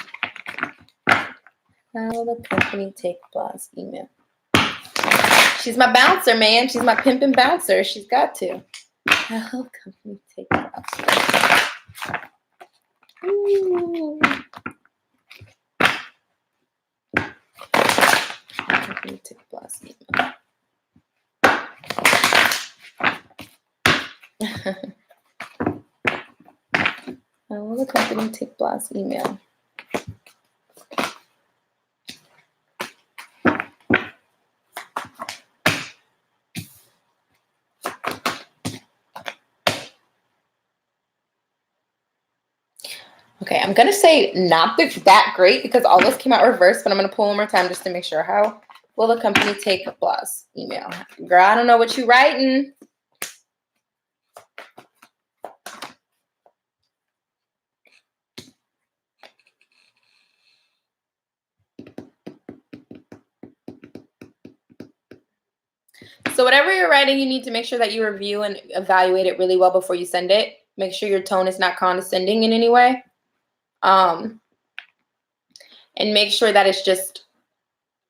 How will the company take plus email? She's my bouncer, man. She's my pimpin' bouncer. She's got to. How will the company take plus? Ooh. Company take plus email. How will the company take plus email? Okay, I'm going to say not that great because all those came out reversed, but I'm going to pull one more time just to make sure. How will the company take plus email? Girl, I don't know what you writing. So whatever you're writing, you need to make sure that you review and evaluate it really well before you send it. Make sure your tone is not condescending in any way. And make sure that it's just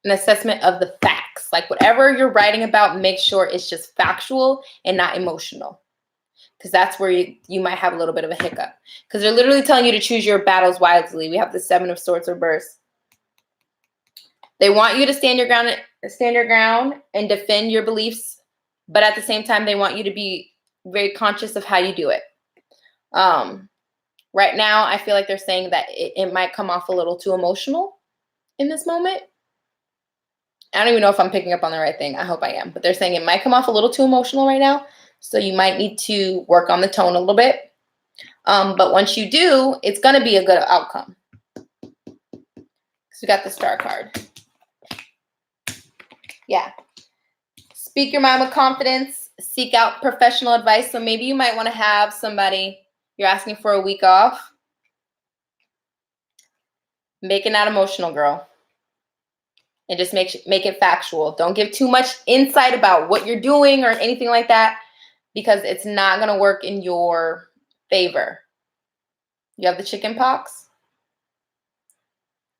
an assessment of the facts. Like whatever you're writing about, make sure it's just factual and not emotional. Because that's where you might have a little bit of a hiccup. Because they're literally telling you to choose your battles wisely. We have the 7 of Swords reversed. They want you to stand your ground and defend your beliefs, but at the same time, they want you to be very conscious of how you do it. Right now, I feel like they're saying that it might come off a little too emotional in this moment. I don't even know if I'm picking up on the right thing. I hope I am. But they're saying it might come off a little too emotional right now. So you might need to work on the tone a little bit. But once you do, it's going to be a good outcome. So we got the Star card. Yeah. Speak your mind with confidence. Seek out professional advice. So maybe you might want to have somebody, you're asking for a week off. Make it not emotional, girl. And just make it factual. Don't give too much insight about what you're doing or anything like that, because it's not going to work in your favor. You have the chicken pox?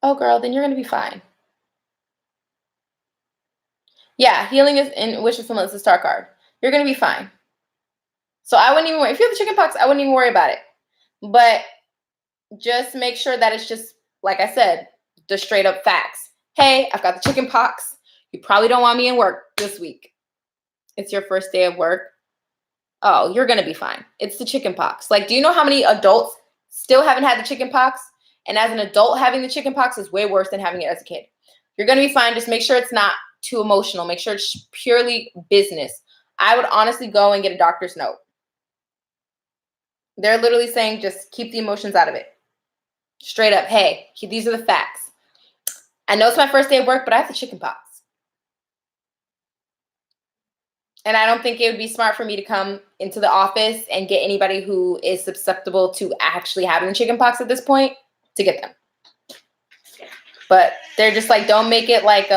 Oh, girl, then you're going to be fine. Yeah, healing is in Wish Fulfillment. It's the Star card. You're going to be fine. So I wouldn't even worry. If you have the chicken pox, I wouldn't even worry about it. But just make sure that it's just, like I said, the straight up facts. Hey, I've got the chicken pox. You probably don't want me in work this week. It's your first day of work. Oh, you're going to be fine. It's the chicken pox. Like, do you know how many adults still haven't had the chicken pox And as an adult, having the chicken pox is way worse than having it as a kid. You're going to be fine. Just make sure it's not too emotional. Make sure it's purely business. I would honestly go and get a doctor's note. They're literally saying just keep the emotions out of it. Straight up, hey, these are the facts. I know it's my first day of work, but I have the chicken pox. And I don't think it would be smart for me to come into the office and get anybody who is susceptible to actually having the chicken pox at this point to get them. But they're just like, don't make it like,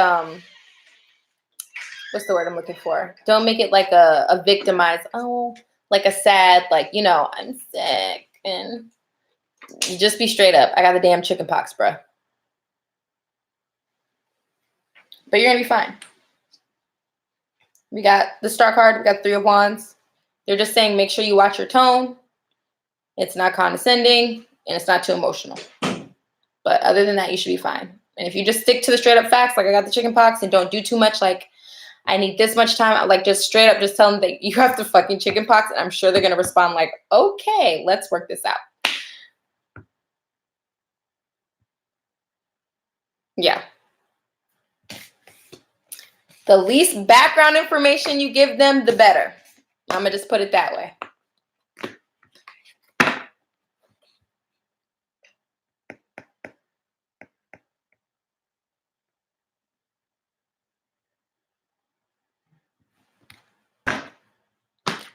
what's the word I'm looking for? Don't make it like a victimized, like a sad, like, you know, I'm sick. And you just be straight up. I got the damn chicken pox, bro. But you're going to be fine. We got the star card. We got 3 of Wands. They're just saying make sure you watch your tone. It's not condescending, and it's not too emotional. But other than that, you should be fine. And if you just stick to the straight up facts, like I got the chicken pox, and don't do too much, like I need this much time, like just straight up just tell them that you have the fucking chicken pox, and I'm sure they're going to respond like, okay, let's work this out. Yeah. The least background information you give them, the better. I'm going to just put it that way.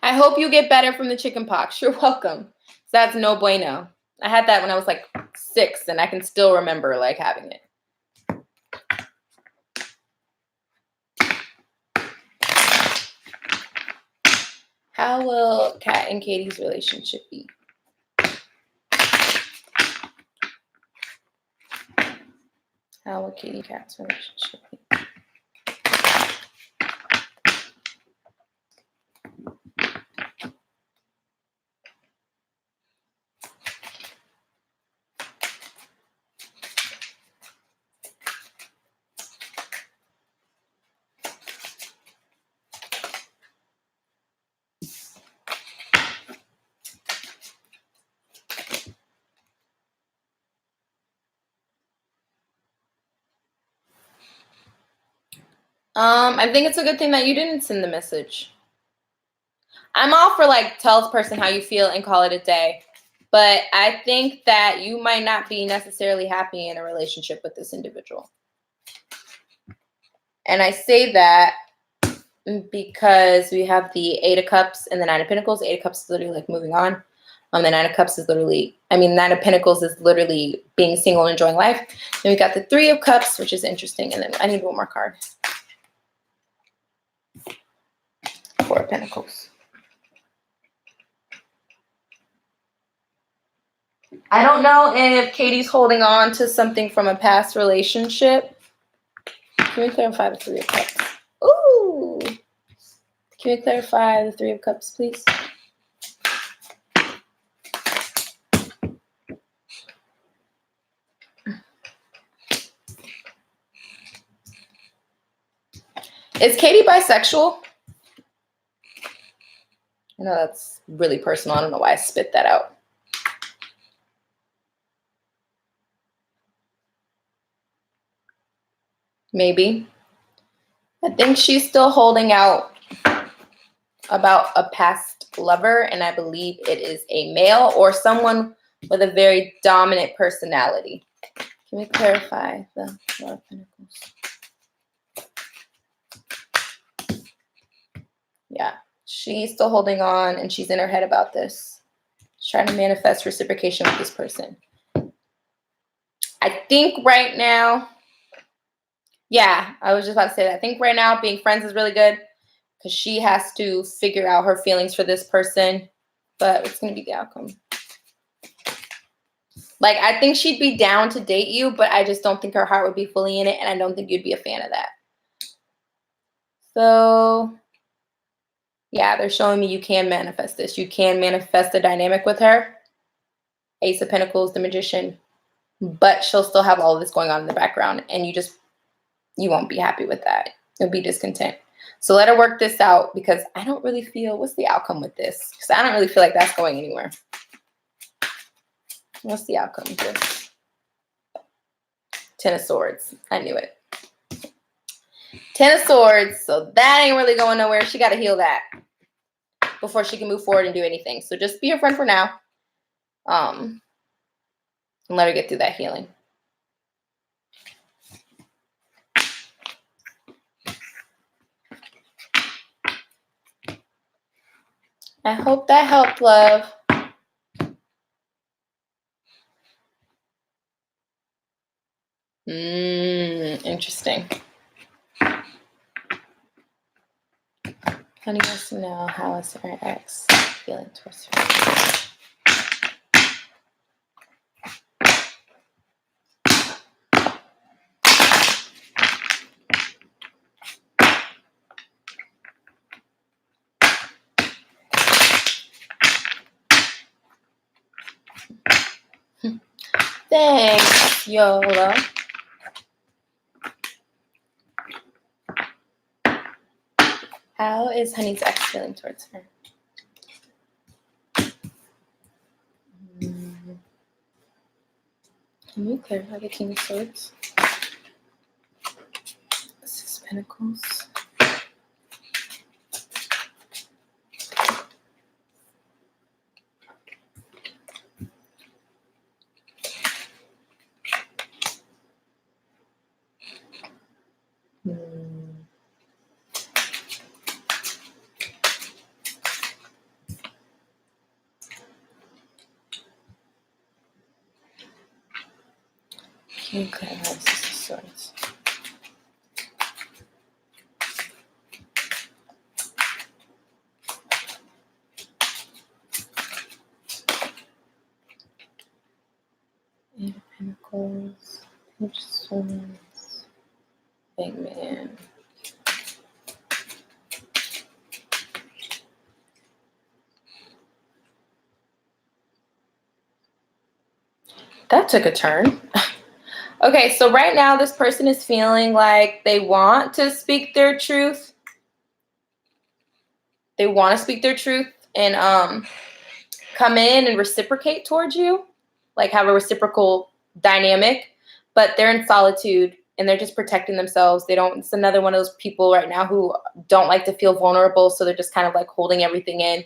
I hope you get better from the chicken pox. You're welcome. That's no bueno. I had that when I was like 6, and I can still remember like having it. How will Kat and Katie's relationship be? How will Katie and Kat's relationship be? I think it's a good thing that you didn't send the message. I'm all for like tell this person how you feel and call it a day. But I think that you might not be necessarily happy in a relationship with this individual. And I say that because we have the 8 of Cups and the 9 of Pentacles. 8 of Cups is literally like moving on. The 9 of Cups is literally, 9 of Pentacles is literally being single and enjoying life. Then we got the 3 of Cups, which is interesting. And then I need one more card. 4 of Pentacles. I don't know if Katie's holding on to something from a past relationship. Can we clarify the 3 of Cups? Ooh. Can we clarify the 3 of Cups, please? Is Katie bisexual? I know that's really personal. I don't know why I spit that out. Maybe. I think she's still holding out about a past lover, and I believe it is a male or someone with a very dominant personality. Can we clarify the Four of Pentacles? Yeah, she's still holding on, and she's in her head about this. She's trying to manifest reciprocation with this person. I think right now, yeah, I was just about to say that. I think right now being friends is really good because she has to figure out her feelings for this person, but it's going to be the outcome. Like, I think she'd be down to date you, but I just don't think her heart would be fully in it, and I don't think you'd be a fan of that. So, yeah, they're showing me you can manifest this. You can manifest a dynamic with her. Ace of Pentacles, the Magician. But she'll still have all of this going on in the background, and you won't be happy with that. You'll be discontent. So let her work this out because I don't really feel, what's the outcome with this? Because I don't really feel like that's going anywhere. What's the outcome of this? Ten of Swords. I knew it. Ten of Swords. So that ain't really going nowhere. She got to heal that before she can move forward and do anything. So just be a friend for now. And let her get through that healing. I hope that helped, love. Interesting. Honey wants to know, how is her ex feeling towards her? Thanks, Yola. How is Honey's ex feeling towards her? Can you clarify the King of Swords? Six of Pentacles. Can you clarify the Six of Swords? Eight of Pentacles. Page of Swords. Big Man. That took a turn. Okay, so right now this person is feeling like they want to speak their truth. They want to speak their truth and come in and reciprocate towards you, like have a reciprocal dynamic, but they're in solitude and they're just protecting themselves. It's another one of those people right now who don't like to feel vulnerable, so they're just kind of like holding everything in.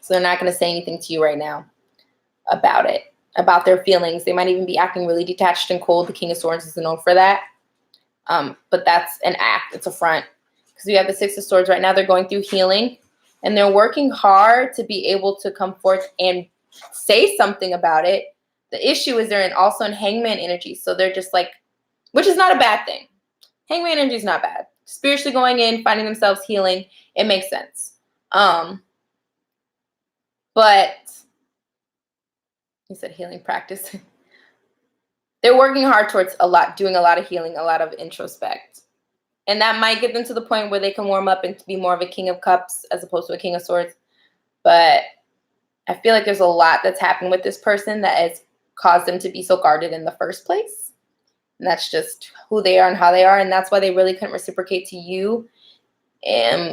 So they're not going to say anything to you right now about it, about their feelings. They might even be acting really detached and cold. The King of Swords is known for that. But that's an act. It's a front. Because we have the Six of Swords right now. They're going through healing. And they're working hard to be able to come forth and say something about it. The issue is they're also in Hangman energy. So they're just like, which is not a bad thing. Hangman energy is not bad. Spiritually going in, finding themselves healing. It makes sense. But you said healing practice. They're working hard towards doing a lot of healing, a lot of introspect. And that might get them to the point where they can warm up and be more of a King of Cups as opposed to a King of Swords. But I feel like there's a lot that's happened with this person that has caused them to be so guarded in the first place. And that's just who they are and how they are. And that's why they really couldn't reciprocate to you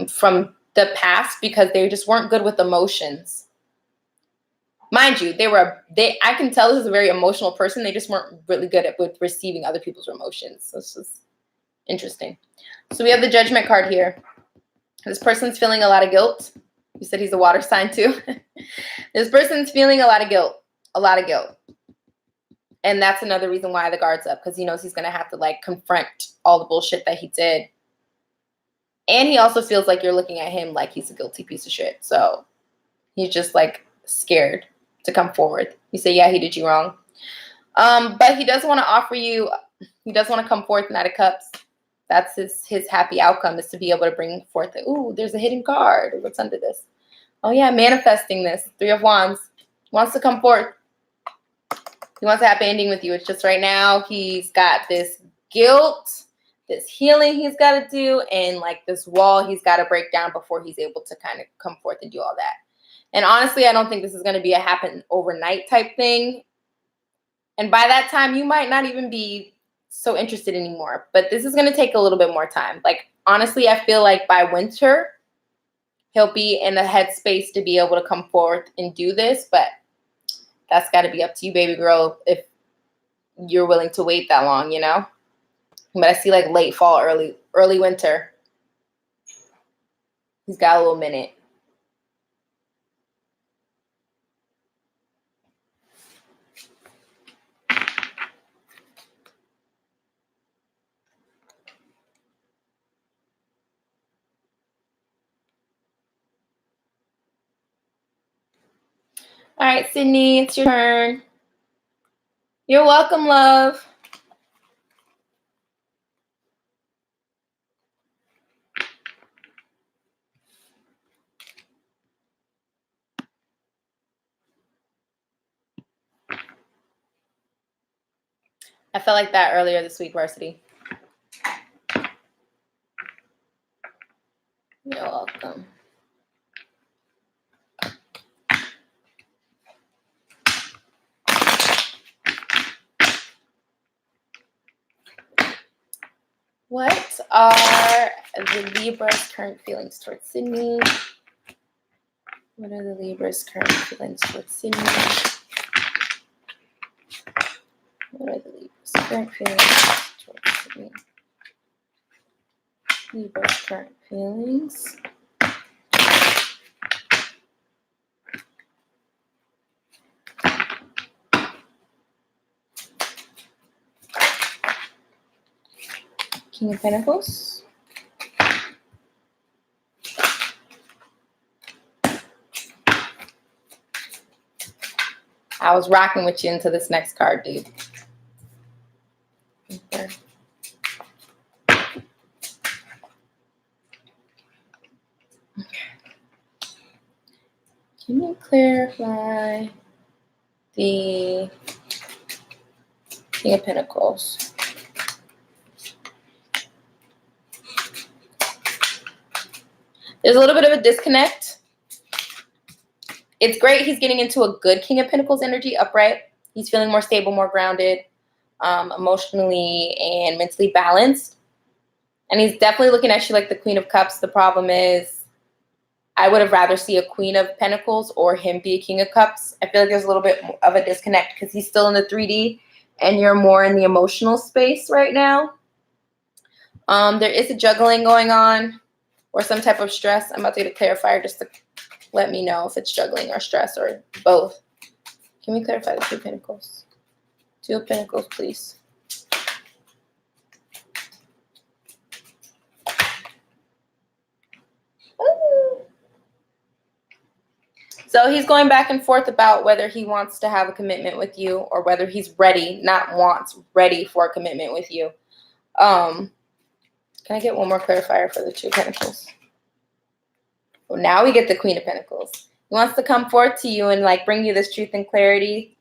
from the past, because they just weren't good with emotions. Mind you, I can tell this is a very emotional person. They just weren't really good with receiving other people's emotions. So it's just interesting. So we have the Judgment card here. This person's feeling a lot of guilt. You said he's a water sign too. This person's feeling a lot of guilt. And that's another reason why the guard's up, because he knows he's going to have to like confront all the bullshit that he did. And he also feels like you're looking at him like he's a guilty piece of shit. So he's just like scared to come forward. You say, yeah, he did you wrong. But he does want to offer you, he does want to come forth, Knight of Cups. That's his happy outcome, is to be able to bring forth, ooh, there's a hidden card. What's under this? Oh yeah, manifesting this. Three of Wands. Wants to come forth. He wants a happy ending with you. It's just right now he's got this guilt, this healing he's got to do, and like this wall he's got to break down before he's able to kind of come forth and do all that. And honestly, I don't think this is going to be a happen overnight type thing. And by that time, you might not even be so interested anymore. But this is going to take a little bit more time. Like, honestly, I feel like by winter, he'll be in the headspace to be able to come forth and do this. But that's got to be up to you, baby girl. If you're willing to wait that long, you know? But I see like late fall, early winter. He's got a little minute. All right, Sydney, it's your turn. You're welcome, love. I felt like that earlier this week, Varsity. You're welcome. What are the Libra's current feelings towards Sydney? What are the Libra's current feelings towards Sydney? What are the Libra's current feelings towards Sydney? Libra's current feelings. King of Pentacles. I was rocking with you into this next card, dude. Okay. Can you clarify the King of Pentacles? There's a little bit of a disconnect. It's great he's getting into a good King of Pentacles energy, upright. He's feeling more stable, more grounded, emotionally and mentally balanced. And he's definitely looking at you like the Queen of Cups. The problem is I would have rather see a Queen of Pentacles or him be a King of Cups. I feel like there's a little bit of a disconnect because he's still in the 3D and you're more in the emotional space right now. There is a juggling going on or some type of stress. I'm about to get a clarifier just to let me know if it's juggling or stress or both. Can we clarify the Two of Pentacles? Two of Pentacles, please. So he's going back and forth about whether he wants to have a commitment with you or whether he's ready, not wants, ready for a commitment with you. Can I get one more clarifier for the Two of Pentacles? Well, now we get the Queen of Pentacles. He wants to come forth to you and like bring you this truth and clarity,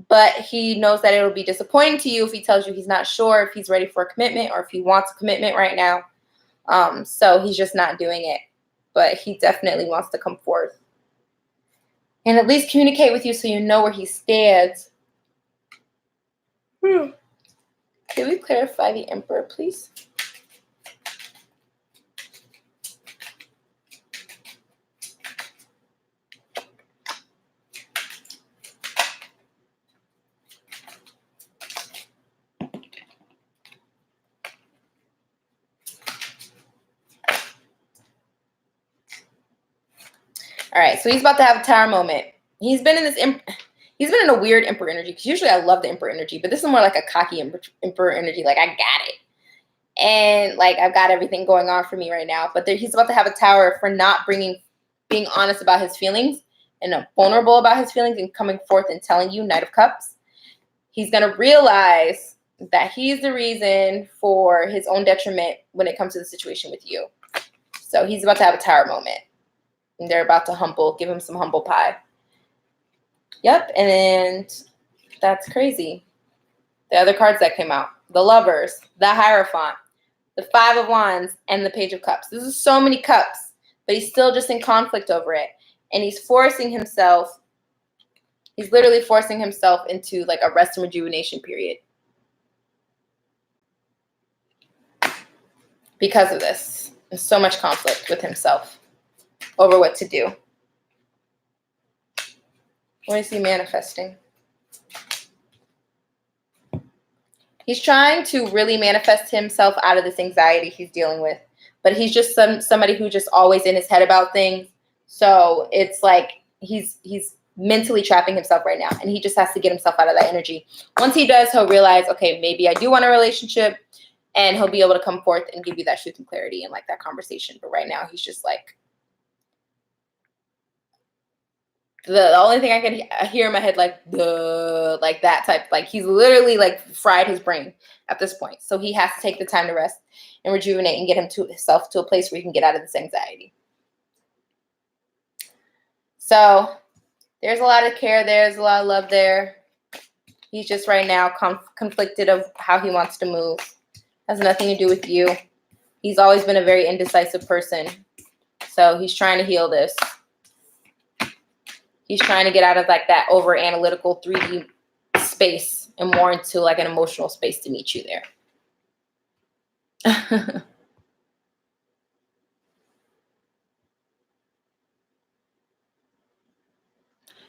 but he knows that it'll be disappointing to you if he tells you he's not sure if he's ready for a commitment or if he wants a commitment right now. So he's just not doing it, but he definitely wants to come forth and at least communicate with you so you know where he stands. Can we clarify the Emperor, please? All right, so he's about to have a Tower moment. He's been in this, he's been in a weird Emperor energy because usually I love the Emperor energy, but this is more like a cocky Emperor energy. Like I got it, and like I've got everything going on for me right now. But he's about to have a Tower for not being honest about his feelings and vulnerable about his feelings and coming forth and telling you. Knight of Cups. He's gonna realize that he's the reason for his own detriment when it comes to the situation with you. So he's about to have a Tower moment. And they're about to give him some humble pie. Yep, and that's crazy. The other cards that came out. The Lovers, the Hierophant, the Five of Wands, and the Page of Cups. This is so many cups, but he's still just in conflict over it. And he's forcing himself, he's literally forcing himself into like a rest and rejuvenation period. Because of this. There's so much conflict with himself over what to do. What is he manifesting? He's trying to really manifest himself out of this anxiety he's dealing with. But he's just somebody who's just always in his head about things. So it's like he's mentally trapping himself right now. And he just has to get himself out of that energy. Once he does, he'll realize, okay, maybe I do want a relationship. And he'll be able to come forth and give you that truth and clarity and like that conversation. But right now he's just like, the only thing I can hear in my head, like that type, like he's literally like fried his brain at this point. So he has to take the time to rest and rejuvenate and get himself to a place where he can get out of this anxiety. So there's a lot of care there. There's a lot of love there. He's just right now conflicted of how he wants to move. Has nothing to do with you. He's always been a very indecisive person. So he's trying to heal this. He's trying to get out of like that over analytical 3D space and more into like an emotional space to meet you there.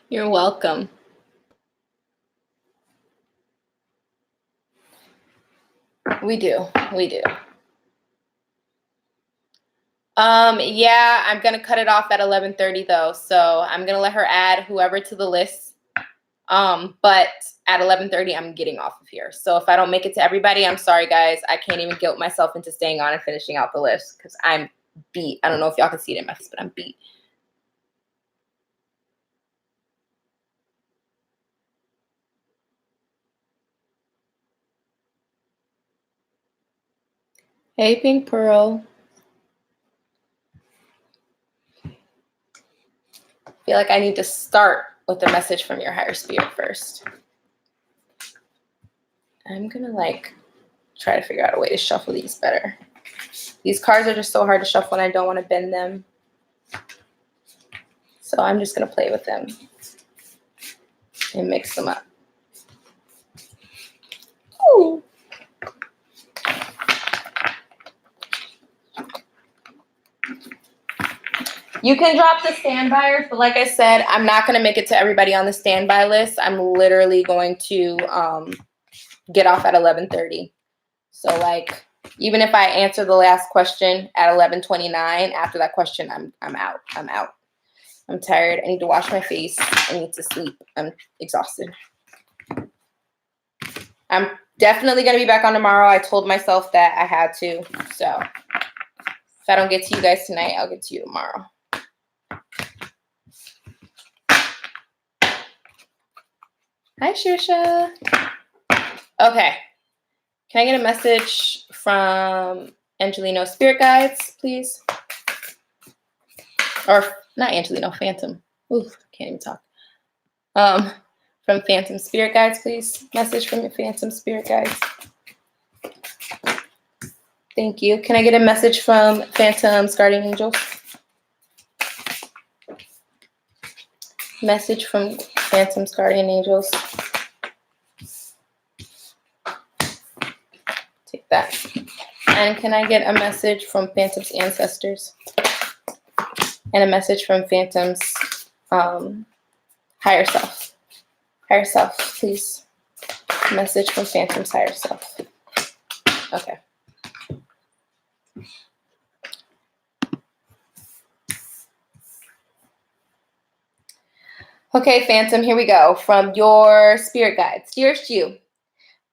You're welcome. We do. Yeah, I'm gonna cut it off at 11:30 though, so I'm gonna let her add whoever to the list. But at 11:30, I'm getting off of here. So if I don't make it to everybody, I'm sorry, guys. I can't even guilt myself into staying on and finishing out the list because I'm beat. I don't know if y'all can see it in my face, but I'm beat. Hey, Pink Pearl. I feel like I need to start with a message from your higher spirit first. I'm gonna like try to figure out a way to shuffle these better. These cards are just so hard to shuffle and I don't want to bend them. So I'm just gonna play with them and mix them up. Ooh. You can drop the standbyers, but like I said, I'm not going to make it to everybody on the standby list. I'm literally going to get off at 11:30. So like, even if I answer the last question at 11:29, after that question, I'm out. I'm tired. I need to wash my face. I need to sleep. I'm exhausted. I'm definitely going to be back on tomorrow. I told myself that I had to. So if I don't get to you guys tonight, I'll get to you tomorrow. Hi, Shusha. Okay. Can I get a message from Angelino Spirit Guides, please? Or not Angelino, Phantom. Ooh, can't even talk. From Phantom Spirit Guides, please. Message from your Phantom Spirit Guides. Thank you. Can I get a message from Phantom's Guardian Angels? Message from Phantom's Guardian Angels. Take that. And can I get a message from Phantom's Ancestors? And a message from Phantom's Higher Self. Higher Self, please. Message from Phantom's Higher Self. Okay. Okay, Phantom, here we go. From your spirit guides. Dearest you,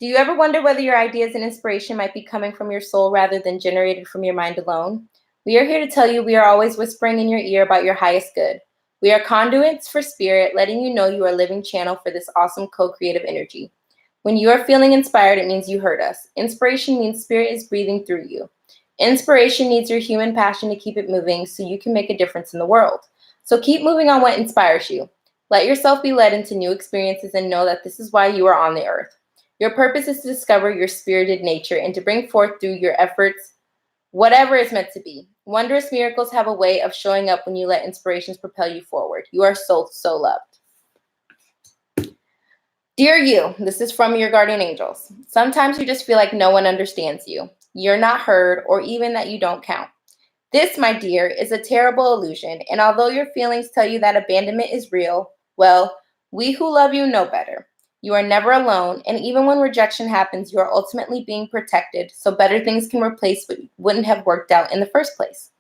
do you ever wonder whether your ideas and inspiration might be coming from your soul rather than generated from your mind alone? We are here to tell you we are always whispering in your ear about your highest good. We are conduits for spirit, letting you know you are a living channel for this awesome co-creative energy. When you are feeling inspired, it means you heard us. Inspiration means spirit is breathing through you. Inspiration needs your human passion to keep it moving so you can make a difference in the world. So keep moving on what inspires you. Let yourself be led into new experiences and know that this is why you are on the earth. Your purpose is to discover your spirited nature and to bring forth through your efforts whatever is meant to be. Wondrous miracles have a way of showing up when you let inspirations propel you forward. You are so loved. Dear you, this is from your guardian angels. Sometimes you just feel like no one understands you. You're not heard, or even that you don't count. This, my dear, is a terrible illusion, and although your feelings tell you that abandonment is real, well, we who love you know better. You are never alone, and even when rejection happens, you are ultimately being protected, so better things can replace what wouldn't have worked out in the first place.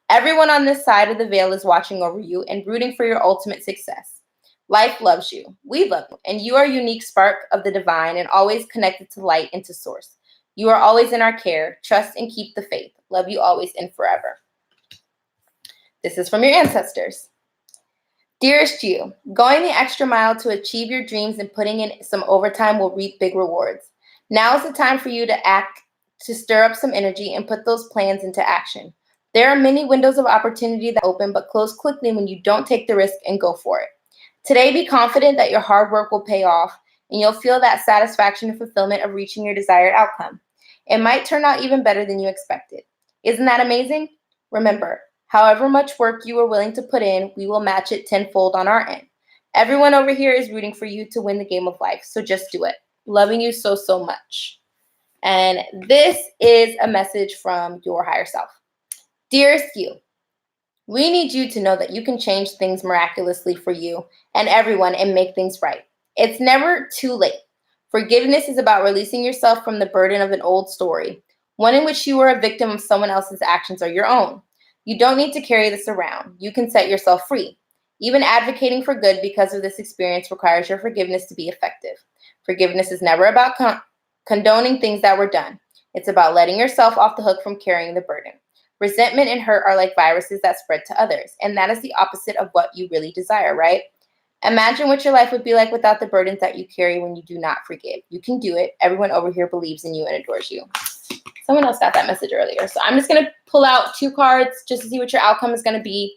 Everyone on this side of the veil is watching over you and rooting for your ultimate success. Life loves you. We love you, and you are a unique spark of the divine and always connected to light and to source. You are always in our care. Trust and keep the faith. Love you always and forever. This is from your ancestors. Dearest you, going the extra mile to achieve your dreams and putting in some overtime will reap big rewards. Now is the time for you to act, to stir up some energy and put those plans into action. There are many windows of opportunity that open, but close quickly when you don't take the risk and go for it. Today, be confident that your hard work will pay off, and you'll feel that satisfaction and fulfillment of reaching your desired outcome. It might turn out even better than you expected. Isn't that amazing? Remember, however much work you are willing to put in, we will match it tenfold on our end. Everyone over here is rooting for you to win the game of life, so just do it. Loving you so, so much. And this is a message from your higher self. Dearest you, we need you to know that you can change things miraculously for you and everyone and make things right. It's never too late. Forgiveness is about releasing yourself from the burden of an old story, one in which you were a victim of someone else's actions or your own. You don't need to carry this around. You can set yourself free. Even advocating for good because of this experience requires your forgiveness to be effective. Forgiveness is never about condoning things that were done. It's about letting yourself off the hook from carrying the burden. Resentment and hurt are like viruses that spread to others, and that is the opposite of what you really desire, right? Imagine what your life would be like without the burdens that you carry when you do not forgive. You can do it. Everyone over here believes in you and adores you. Someone else got that message earlier. So I'm just going to pull out 2 cards just to see what your outcome is going to be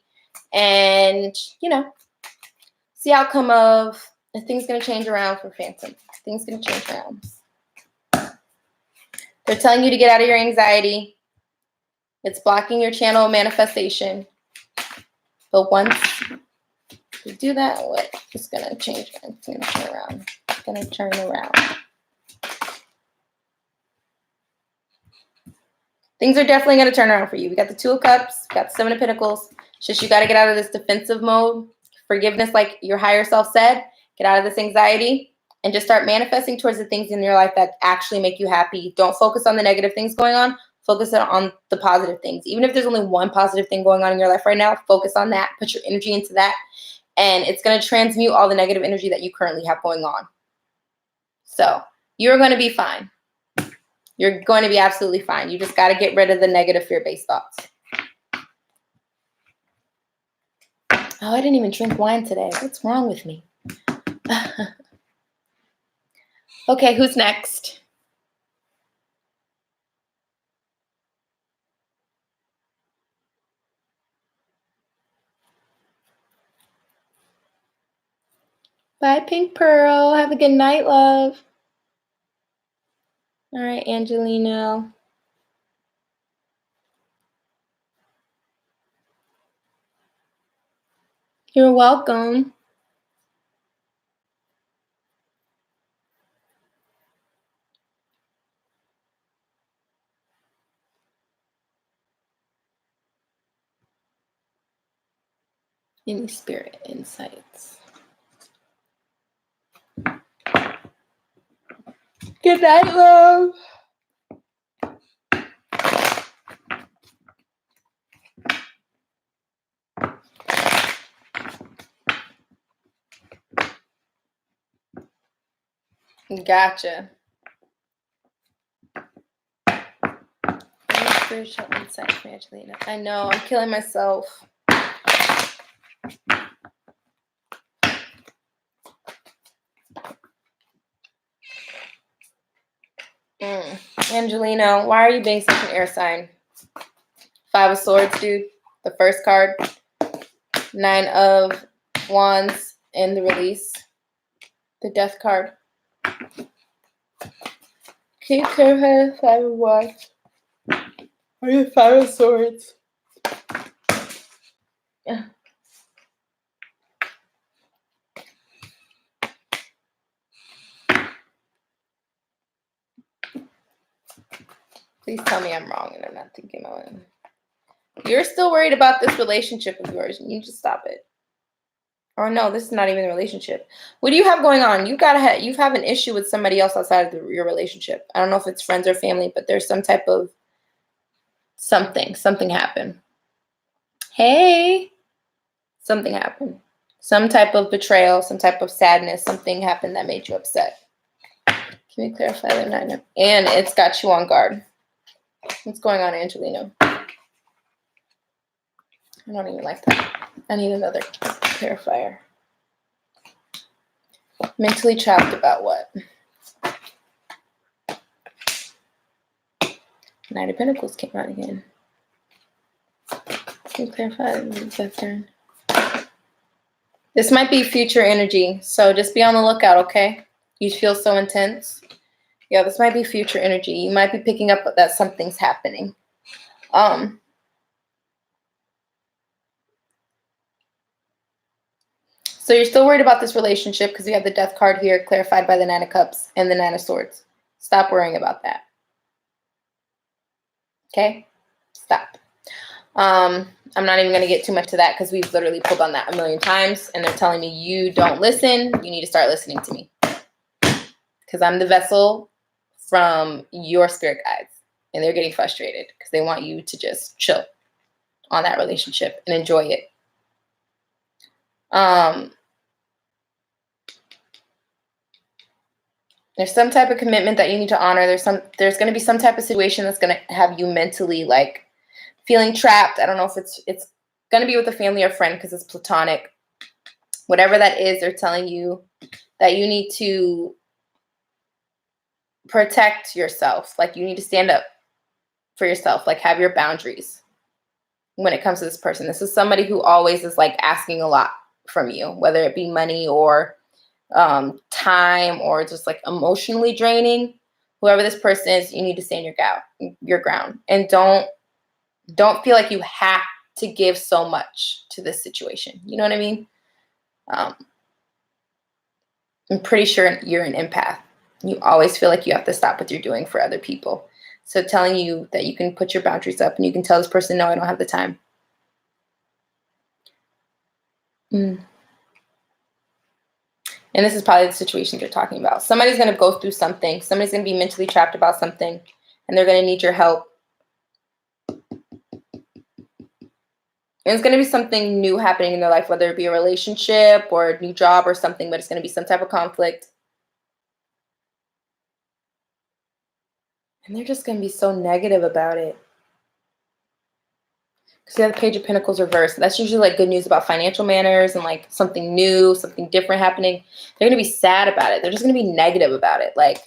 and, see outcome of if things going to change around for Phantom. Things going to change around. They're telling you to get out of your anxiety. It's blocking your channel of manifestation. But once you do that, it's going to change. It's going to turn around. It's going to turn around. Things are definitely going to turn around for you. We got the 2 of Cups. We got the 7 of Pentacles. It's just you got to get out of this defensive mode. Forgiveness, like your higher self said. Get out of this anxiety and just start manifesting towards the things in your life that actually make you happy. Don't focus on the negative things going on. Focus on the positive things. Even if there's only one positive thing going on in your life right now, focus on that. Put your energy into that. And it's going to transmute all the negative energy that you currently have going on. So you're going to be fine. You're going to be absolutely fine. You just got to get rid of the negative fear-based thoughts. Oh, I didn't even drink wine today. What's wrong with me? Okay, who's next? Bye, Pink Pearl. Have a good night, love. All right, Angelino. You're welcome. Any spirit insights. Good night, love. Gotcha. Any spiritual insight from Angelina? I know, I'm killing myself. Angelino, why are you being such an air sign? 5 of Swords, dude. The first card. 9 of Wands and the release. The Death card. Keep her head, 5 of Wands. Or you 5 of Swords. Yeah. Please tell me I'm wrong and I'm not thinking about it. You're still worried about this relationship of yours and you just stop it. Or no, this is not even a relationship. What do you have going on? You have an issue with somebody else outside of your relationship. I don't know if it's friends or family, but there's some type of something happened. Hey, something happened. Some type of betrayal, some type of sadness, something happened that made you upset. Can we clarify the 9 of, and it's got you on guard. What's going on, Angelino? I don't even like that. I need another clarifier. Mentally trapped about what? 9 of Pentacles came out again. Can you clarify that turn? This might be future energy, so just be on the lookout, okay? You feel so intense. Yeah, this might be future energy. You might be picking up that something's happening. So you're still worried about this relationship because you have the Death card here, clarified by the 9 of Cups and the 9 of Swords. Stop worrying about that. Okay? Stop. I'm not even going to get too much to that because we've literally pulled on that a million times, and they're telling me you don't listen. You need to start listening to me because I'm the vessel from your spirit guides, and they're getting frustrated because they want you to just chill on that relationship and enjoy it. There's some type of commitment that you need to honor. There's going to be some type of situation that's going to have you mentally like feeling trapped. I don't know if it's going to be with a family or friend because it's platonic. Whatever that is, they're telling you that you need to protect yourself. Like you need to stand up for yourself. Like have your boundaries when it comes to this person. This is somebody who always is like asking a lot from you, whether it be money or time or just like emotionally draining. Whoever this person is, you need to stand your ground, and don't feel like you have to give so much to this situation. You know what I mean? I'm pretty sure you're an empath. You always feel like you have to stop what you're doing for other people. So telling you that you can put your boundaries up and you can tell this person, no, I don't have the time. And this is probably the situation they're talking about. Somebody's going to go through something. Somebody's going to be mentally trapped about something, and they're going to need your help. And it's going to be something new happening in their life, whether it be a relationship or a new job or something, but it's going to be some type of conflict. And they're just going to be so negative about it. Because you have the Page of Pentacles reversed. That's usually like good news about financial matters and like something new, something different happening. They're going to be sad about it. They're just going to be negative about it. Like,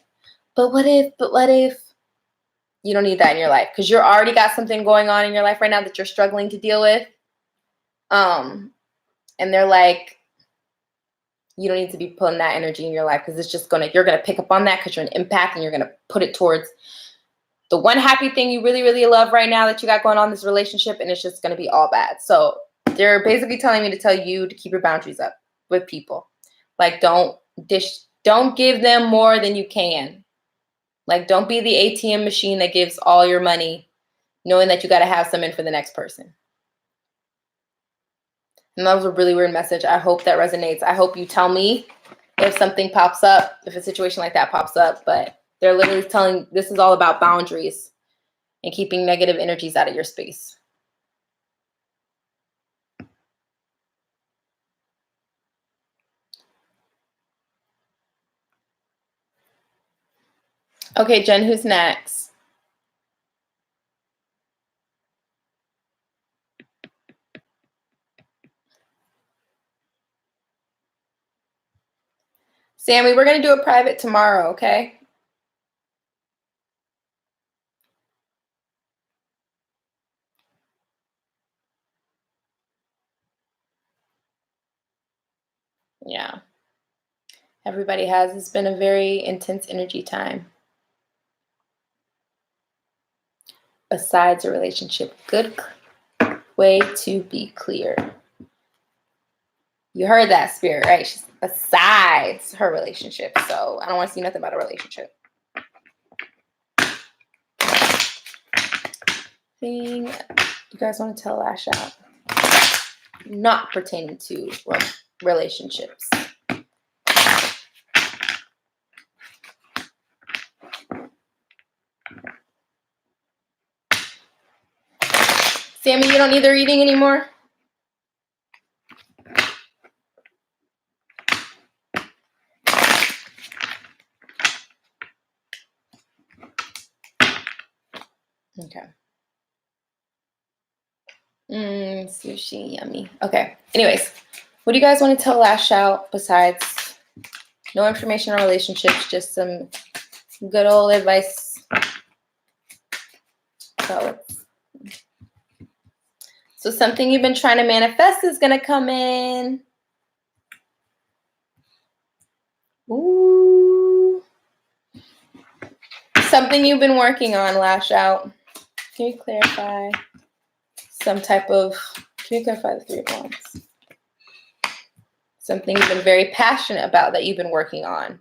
but what if? You don't need that in your life because you're already got something going on in your life right now that you're struggling to deal with. And they're like, you don't need to be putting that energy in your life because it's just you're going to pick up on that because you're an empath and you're going to put it towards the one happy thing you really, really love right now that you got going on in this relationship, and it's just going to be all bad. So they're basically telling me to tell you to keep your boundaries up with people. Like, don't give them more than you can. Like, don't be the ATM machine that gives all your money, knowing that you got to have some in for the next person. And that was a really weird message. I hope that resonates. I hope you tell me if something pops up, if a situation like that pops up. But they're literally telling, this is all about boundaries and keeping negative energies out of your space. Okay, Jen, who's next? Sammy, we're going to do a private tomorrow, okay? Yeah. Everybody has. It's been a very intense energy time. Besides a relationship. Good way to be clear. You heard that, Spirit, right? She's besides her relationship. So I don't want to see nothing about a relationship. Thing you guys want to tell Lash out. Not pertaining to relationships. Sammy, you don't need the reading anymore? Okay. Sushi, yummy. Okay. Anyways, what do you guys want to tell Lash Out besides no information on relationships, just some good old advice? So something you've been trying to manifest is going to come in. Ooh. Something you've been working on, Lash Out. Can you clarify some type of, can you clarify the Three of Wands? Something you've been very passionate about that you've been working on.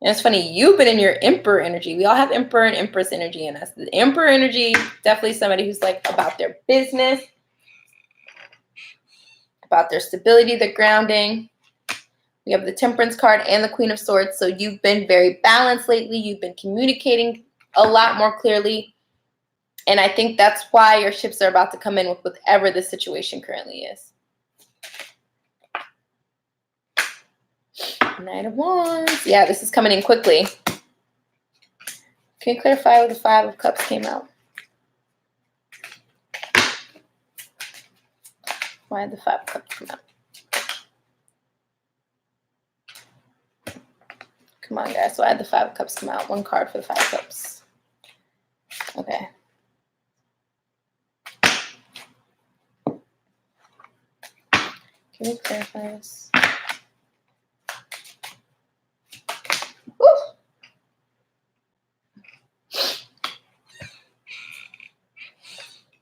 And it's funny, you've been in your Emperor energy. We all have Emperor and Empress energy in us. The Emperor energy, definitely somebody who's like about their business, about their stability, their grounding. We have the Temperance card and the Queen of Swords. So you've been very balanced lately. You've been communicating a lot more clearly. And I think that's why your ships are about to come in with whatever the situation currently is. Knight of Wands. Yeah, this is coming in quickly. Can you clarify where the Five of Cups came out? Why did the Five of Cups come out? Come on, guys. Why did the Five of Cups come out? One card for the Five of Cups. Okay. Can you clarify this? Woo!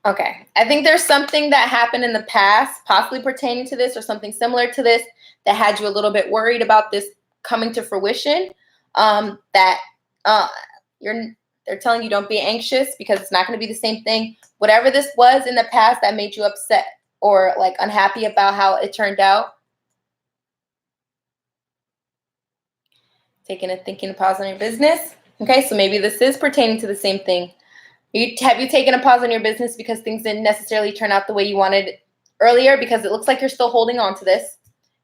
Okay. I think there's something that happened in the past, possibly pertaining to this or something similar to this, that had you a little bit worried about this coming to fruition. They're telling you don't be anxious because it's not going to be the same thing. Whatever this was in the past that made you upset or like unhappy about how it turned out. Taking a thinking pause on your business. Okay, so maybe this is pertaining to the same thing. Have you taken a pause on your business because things didn't necessarily turn out the way you wanted earlier? Because it looks like you're still holding on to this.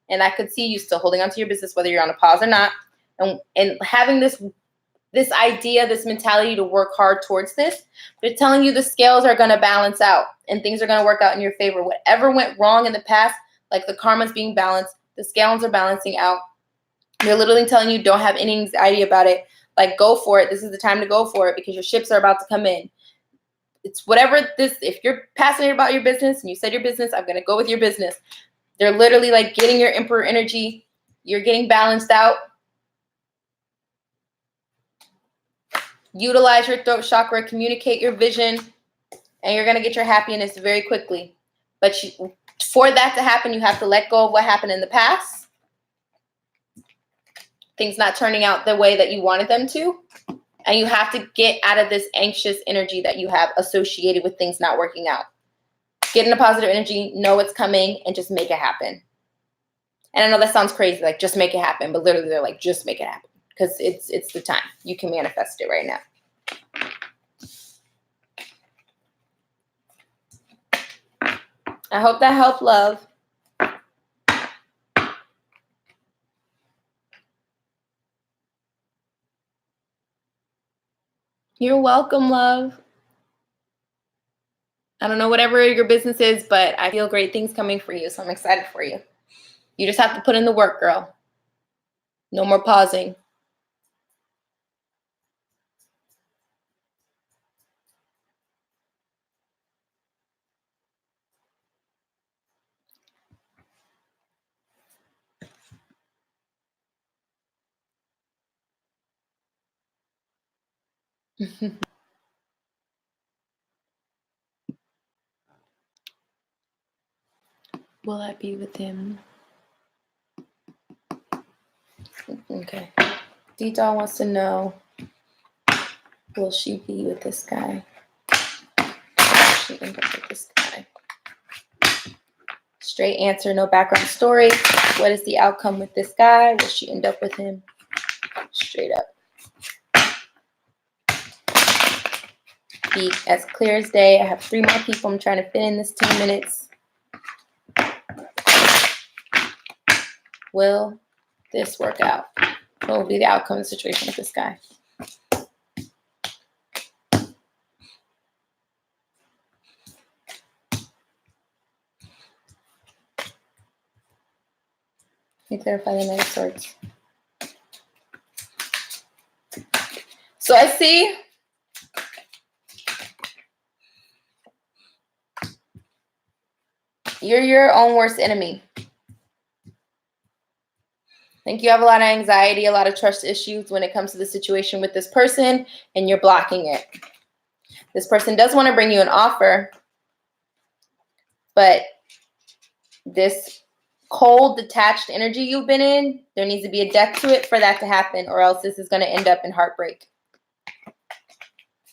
And I could see you still holding on to your business, whether you're on a pause or not. And having this idea, this mentality to work hard towards this. They're telling you the scales are going to balance out and things are going to work out in your favor. Whatever went wrong in the past, like the karma's being balanced, the scales are balancing out. They're literally telling you don't have any anxiety about it. Like, go for it. This is the time to go for it because your ships are about to come in. It's whatever this, if you're passionate about your business and you said your business, I'm going to go with your business. They're literally like getting your Emperor energy. You're getting balanced out. Utilize your throat chakra, communicate your vision, and you're going to get your happiness very quickly. But for that to happen, you have to let go of what happened in the past. Things not turning out the way that you wanted them to. And you have to get out of this anxious energy that you have associated with things not working out. Get in a positive energy, know it's coming, and just make it happen. And I know that sounds crazy, like just make it happen. But literally they're like, just make it happen. Because it's the time. You can manifest it right now. I hope that helped, love. You're welcome, love. I don't know whatever your business is, but I feel great things coming for you, so I'm excited for you. You just have to put in the work, girl. No more pausing. Will I be with him? Okay. D-Doll wants to know, will she be with this guy? Will she end up with this guy? Let's Straight answer, no background story. What is the outcome with this guy? Will she end up with him? Straight up. Be as clear as day. I have 3 more people. I'm trying to fit in this 10 minutes. Will this work out? What will be the outcome of the situation with this guy? Can you clarify the Knight of Swords? So I see you're your own worst enemy. I think you have a lot of anxiety, a lot of trust issues when it comes to the situation with this person, and you're blocking it. This person does want to bring you an offer, but this cold, detached energy you've been in, there needs to be a death to it for that to happen, or else this is going to end up in heartbreak.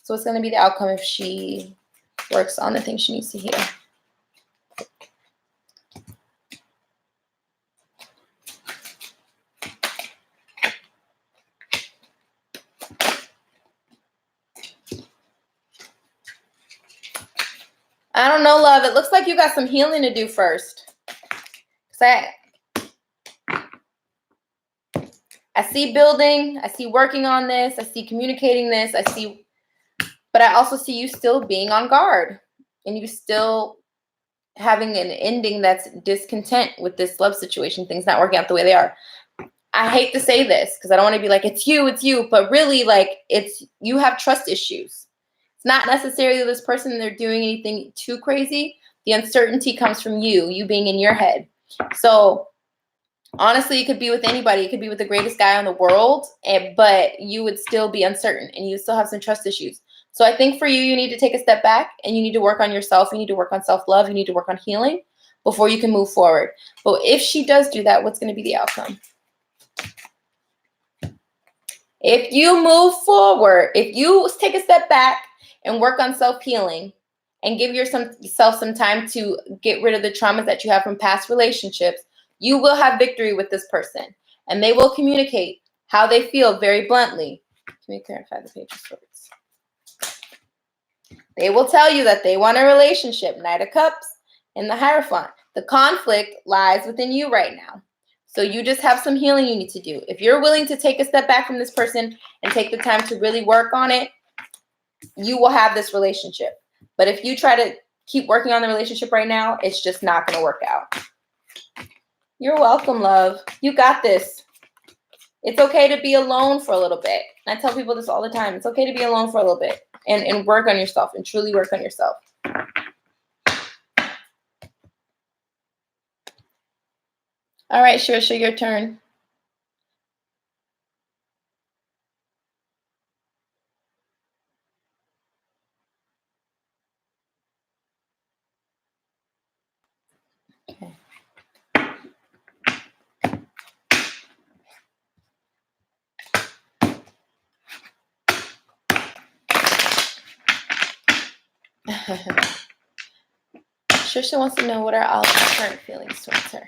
So what's going to be the outcome if she works on the things she needs to hear? I don't know, love. It looks like you got some healing to do first. I see building. I see working on this. I see communicating this. But I also see you still being on guard. And you still having an ending that's discontent with this love situation. Things not working out the way they are. I hate to say this because I don't want to be like, it's you. But really, like, you have trust issues. Not necessarily this person, they're doing anything too crazy. The uncertainty comes from you being in your head. So honestly, it could be with anybody. It could be with the greatest guy in the world, but you would still be uncertain and you still have some trust issues. So I think for you, you need to take a step back and you need to work on yourself. You need to work on self-love. You need to work on healing before you can move forward. But if she does do that, what's going to be the outcome? If you move forward, if you take a step back and work on self-healing and give yourself some time to get rid of the traumas that you have from past relationships, you will have victory with this person. And they will communicate how they feel very bluntly. Let me clarify the Page of Swords. They will tell you that they want a relationship. Knight of Cups and the Hierophant. The conflict lies within you right now. So you just have some healing you need to do. If you're willing to take a step back from this person and take the time to really work on it, you will have this relationship. But if you try to keep working on the relationship right now, it's just not going to work out. You're welcome, love. You got this. It's okay to be alone for a little bit. I tell people this all the time. It's okay to be alone for a little bit and work on yourself and truly work on yourself. All right, Shrisha, your turn. Okay. Shrisha wants to know, what are Ollie's current feelings towards her?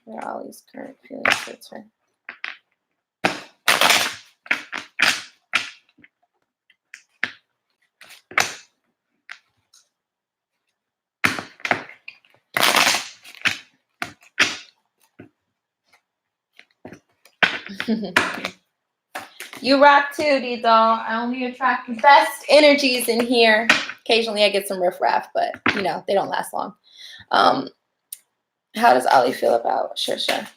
What are Ollie's current feelings towards her? You rock too, D-Doll. I only attract the best energies in here. Occasionally I get some riffraff, but you know, they don't last long. How does Ollie feel about Shrisha?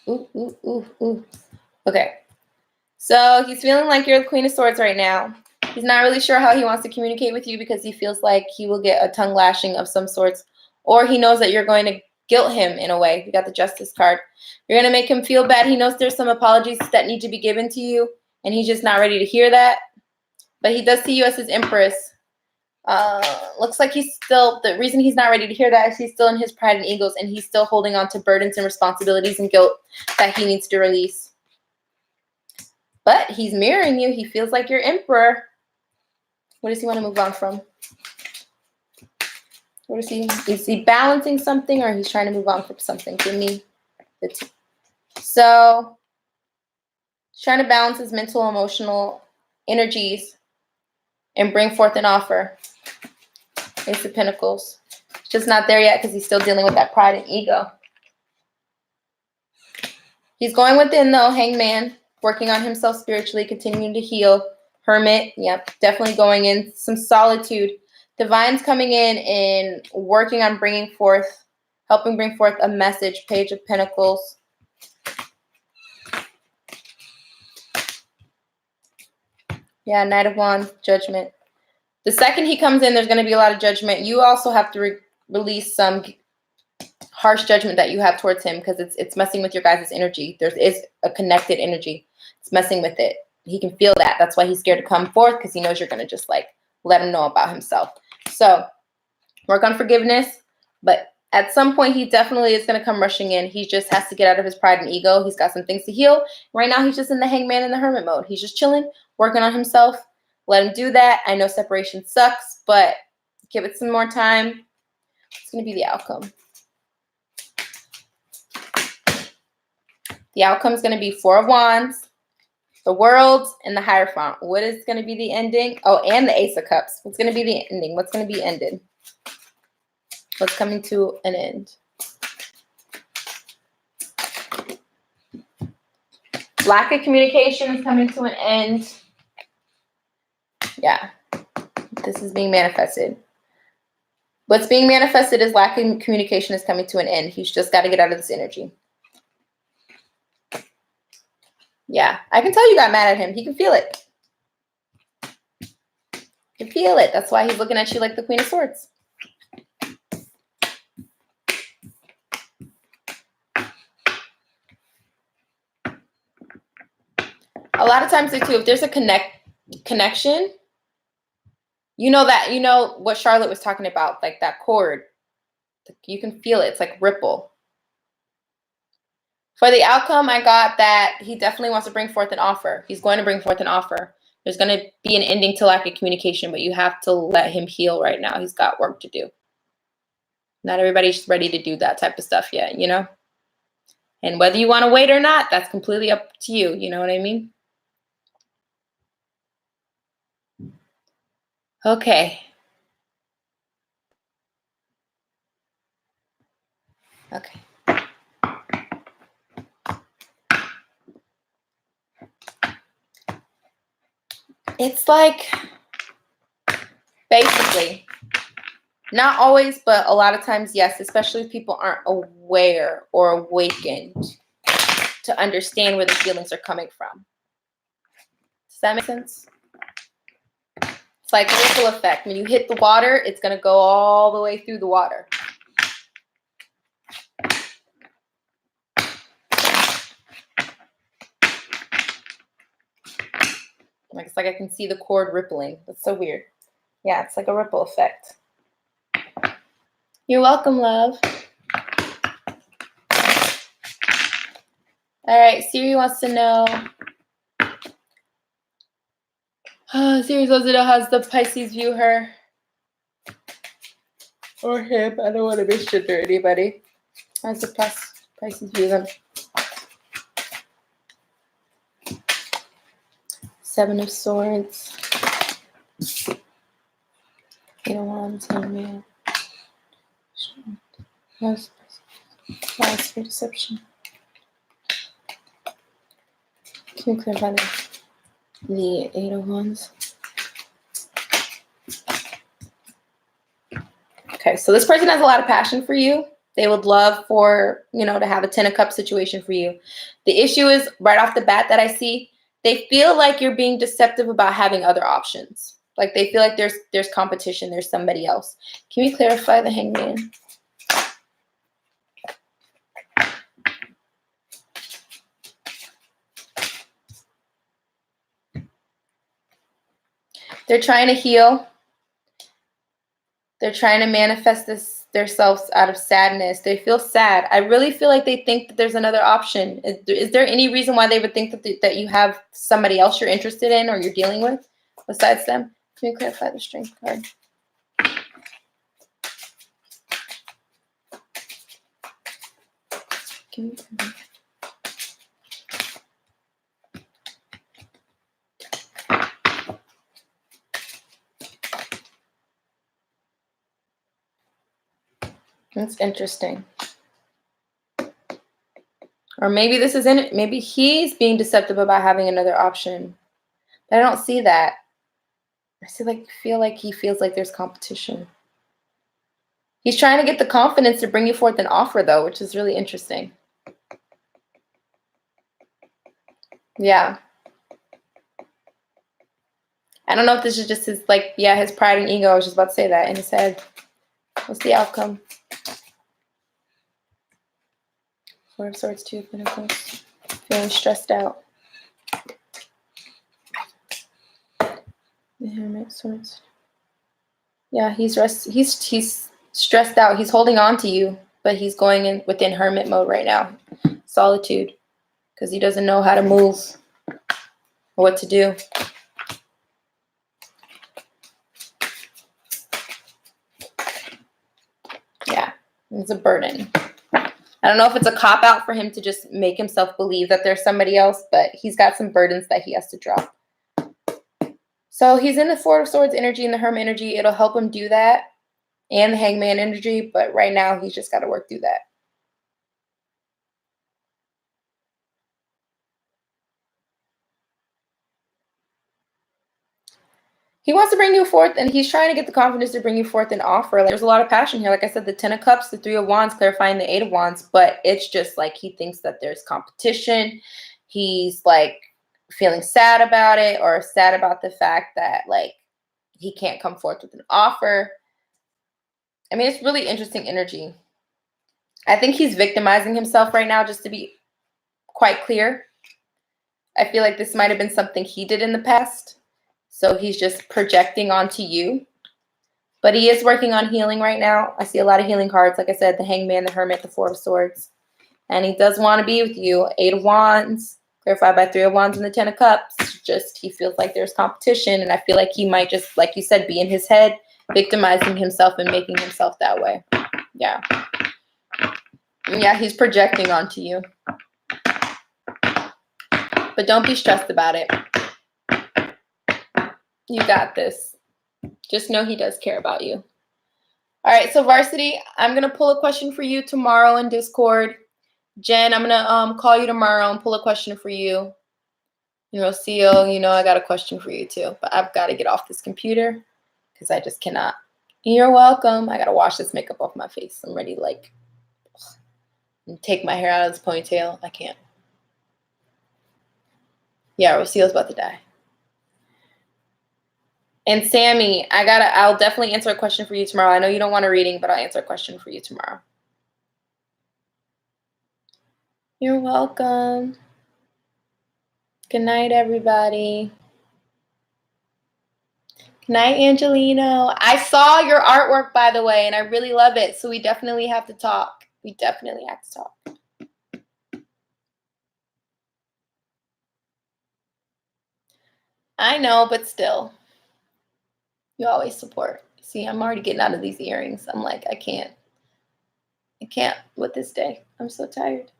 Ooh. Okay. So he's feeling like you're the Queen of Swords right now. He's not really sure how he wants to communicate with you because he feels like he will get a tongue lashing of some sorts, or he knows that you're going to guilt him in a way. You got the Justice card. You're going to make him feel bad. He knows there's some apologies that need to be given to you, and he's just not ready to hear that. But he does see you as his Empress. Looks like he's still, the reason he's not ready to hear that is he's still in his pride and egos, and he's still holding on to burdens and responsibilities and guilt that he needs to release. But he's mirroring you. He feels like your Emperor. What does he want to move on from? What is he balancing something, or he's trying to move on from something? Give me the two. So he's trying to balance his mental, emotional energies and bring forth an offer. Ace of Pentacles. It's just not there yet because he's still dealing with that pride and ego. He's going within, though. Hangman, working on himself spiritually, continuing to heal. Hermit, yep, definitely going in some solitude. Divine's coming in and working on bringing forth, helping bring forth a message. Page of Pentacles. Yeah, Knight of Wands, Judgment. The second he comes in, there's going to be a lot of judgment. You also have to release some harsh judgment that you have towards him because it's messing with your guys' energy. There is a connected energy. It's messing with it. He can feel that. That's why he's scared to come forth, because he knows you're going to just like let him know about himself. So work on forgiveness. But at some point, he definitely is going to come rushing in. He just has to get out of his pride and ego. He's got some things to heal. Right now, he's just in the Hangman and the Hermit mode. He's just chilling, working on himself. Let him do that. I know separation sucks, but give it some more time. It's going to be the outcome. The outcome is going to be Four of Wands, the World, and the Hierophant. What is going to be the ending? Oh, and the Ace of Cups. What's going to be the ending? What's going to be ended? What's coming to an end? Lack of communication is coming to an end. Yeah. This is being manifested. What's being manifested is lack of communication is coming to an end. He's just got to get out of this energy. Yeah, I can tell you got mad at him. He can feel it. You can feel it. That's why he's looking at you like the Queen of Swords. A lot of times, too, if there's a connection, you know what Charlotte was talking about, like that cord. You can feel it. It's like ripple. For the outcome, I got that he definitely wants to bring forth an offer. He's going to bring forth an offer. There's going to be an ending to lack of communication, but you have to let him heal right now. He's got work to do. Not everybody's ready to do that type of stuff yet, you know? And whether you want to wait or not, that's completely up to you. You know what I mean? Okay. Okay. It's like, basically, not always, but a lot of times, yes, especially if people aren't aware or awakened to understand where the feelings are coming from. Does that make sense? It's like a ripple effect. When you hit the water, it's going to go all the way through the water. Like, it's like I can see the cord rippling. That's so weird. Yeah, it's like a ripple effect. You're welcome, love. All right, Siri wants to know. Siri wants to know, how's the Pisces view her? Or him. I don't want to misgender anybody. How's the Pisces view them? Seven of Swords. Eight of Wands. Man. Yes. Lies for deception. Can you clarify the Eight of Wands? Okay, so this person has a lot of passion for you. They would love for, to have a 10 of Cups situation for you. The issue is, right off the bat that I see, they feel like you're being deceptive about having other options. Like they feel like there's competition, there's somebody else. Can we clarify the Hangman? They're trying to heal. They're trying to manifest themselves out of sadness. They feel sad. I really feel like they think that there's another option. Is there any reason why they would think that you have somebody else you're interested in or you're dealing with besides them? Can you clarify the strength card? That's interesting. Or maybe this isn't it. Maybe he's being deceptive about having another option. But I don't see that. I feel like he feels like there's competition. He's trying to get the confidence to bring you forth an offer, though, which is really interesting. Yeah. I don't know if this is just his, his pride and ego. I was just about to say that in his head. What's the outcome? Four of Swords, Two of Pentacles. Feeling stressed out. The Hermit of Swords. Yeah, he's stressed out. He's holding on to you, but he's going in within hermit mode right now. Solitude. Because he doesn't know how to move or what to do. Yeah, it's a burden. I don't know if it's a cop-out for him to just make himself believe that there's somebody else, but he's got some burdens that he has to drop. So he's in the Four of Swords energy and the Hermit energy. It'll help him do that. And the Hangman energy, but right now he's just got to work through that. He wants to bring you forth, and he's trying to get the confidence to bring you forth an offer. Like, there's a lot of passion here. Like I said, the Ten of Cups, the Three of Wands, clarifying the Eight of Wands, but it's just like he thinks that there's competition. He's like feeling sad about it, or sad about the fact that like he can't come forth with an offer. I mean, it's really interesting energy. I think he's victimizing himself right now, just to be quite clear. I feel like this might have been something he did in the past. So he's just projecting onto you. But he is working on healing right now. I see a lot of healing cards. Like I said, the Hangman, the Hermit, the Four of Swords. And he does want to be with you. Eight of Wands, clarified by Three of Wands and the Ten of Cups. Just he feels like there's competition. And I feel like he might just, like you said, be in his head, victimizing himself and making himself that way. Yeah. Yeah, he's projecting onto you. But don't be stressed about it. You got this. Just know he does care about you. All right, so Varsity, I'm going to pull a question for you tomorrow in Discord. Jen, I'm going to call you tomorrow and pull a question for you. Seal, I got a question for you too. But I've got to get off this computer because I just cannot. You're welcome. I got to wash this makeup off my face. I'm ready to take my hair out of this ponytail. I can't. Yeah, Rosie's about to die. And Sammy, I'll definitely answer a question for you tomorrow. I know you don't want a reading, but I'll answer a question for you tomorrow. You're welcome. Good night, everybody. Good night, Angelino. I saw your artwork, by the way, and I really love it. So we definitely have to talk. We definitely have to talk. I know, but still. You always support. See, I'm already getting out of these earrings. I'm like, I can't with this day. I'm so tired.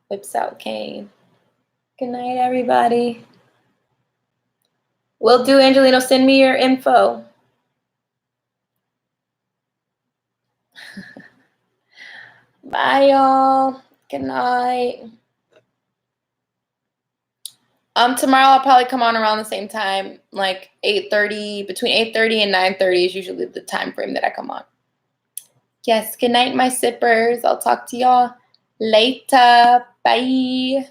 Whips out cane. Good night, everybody. Will do, Angelino. Send me your info. Bye, y'all. Good night. Tomorrow I'll probably come on around the same time, like 8:30. Between 8:30 and 9:30 is usually the time frame that I come on. Yes, good night, my sippers. I'll talk to y'all later. Bye.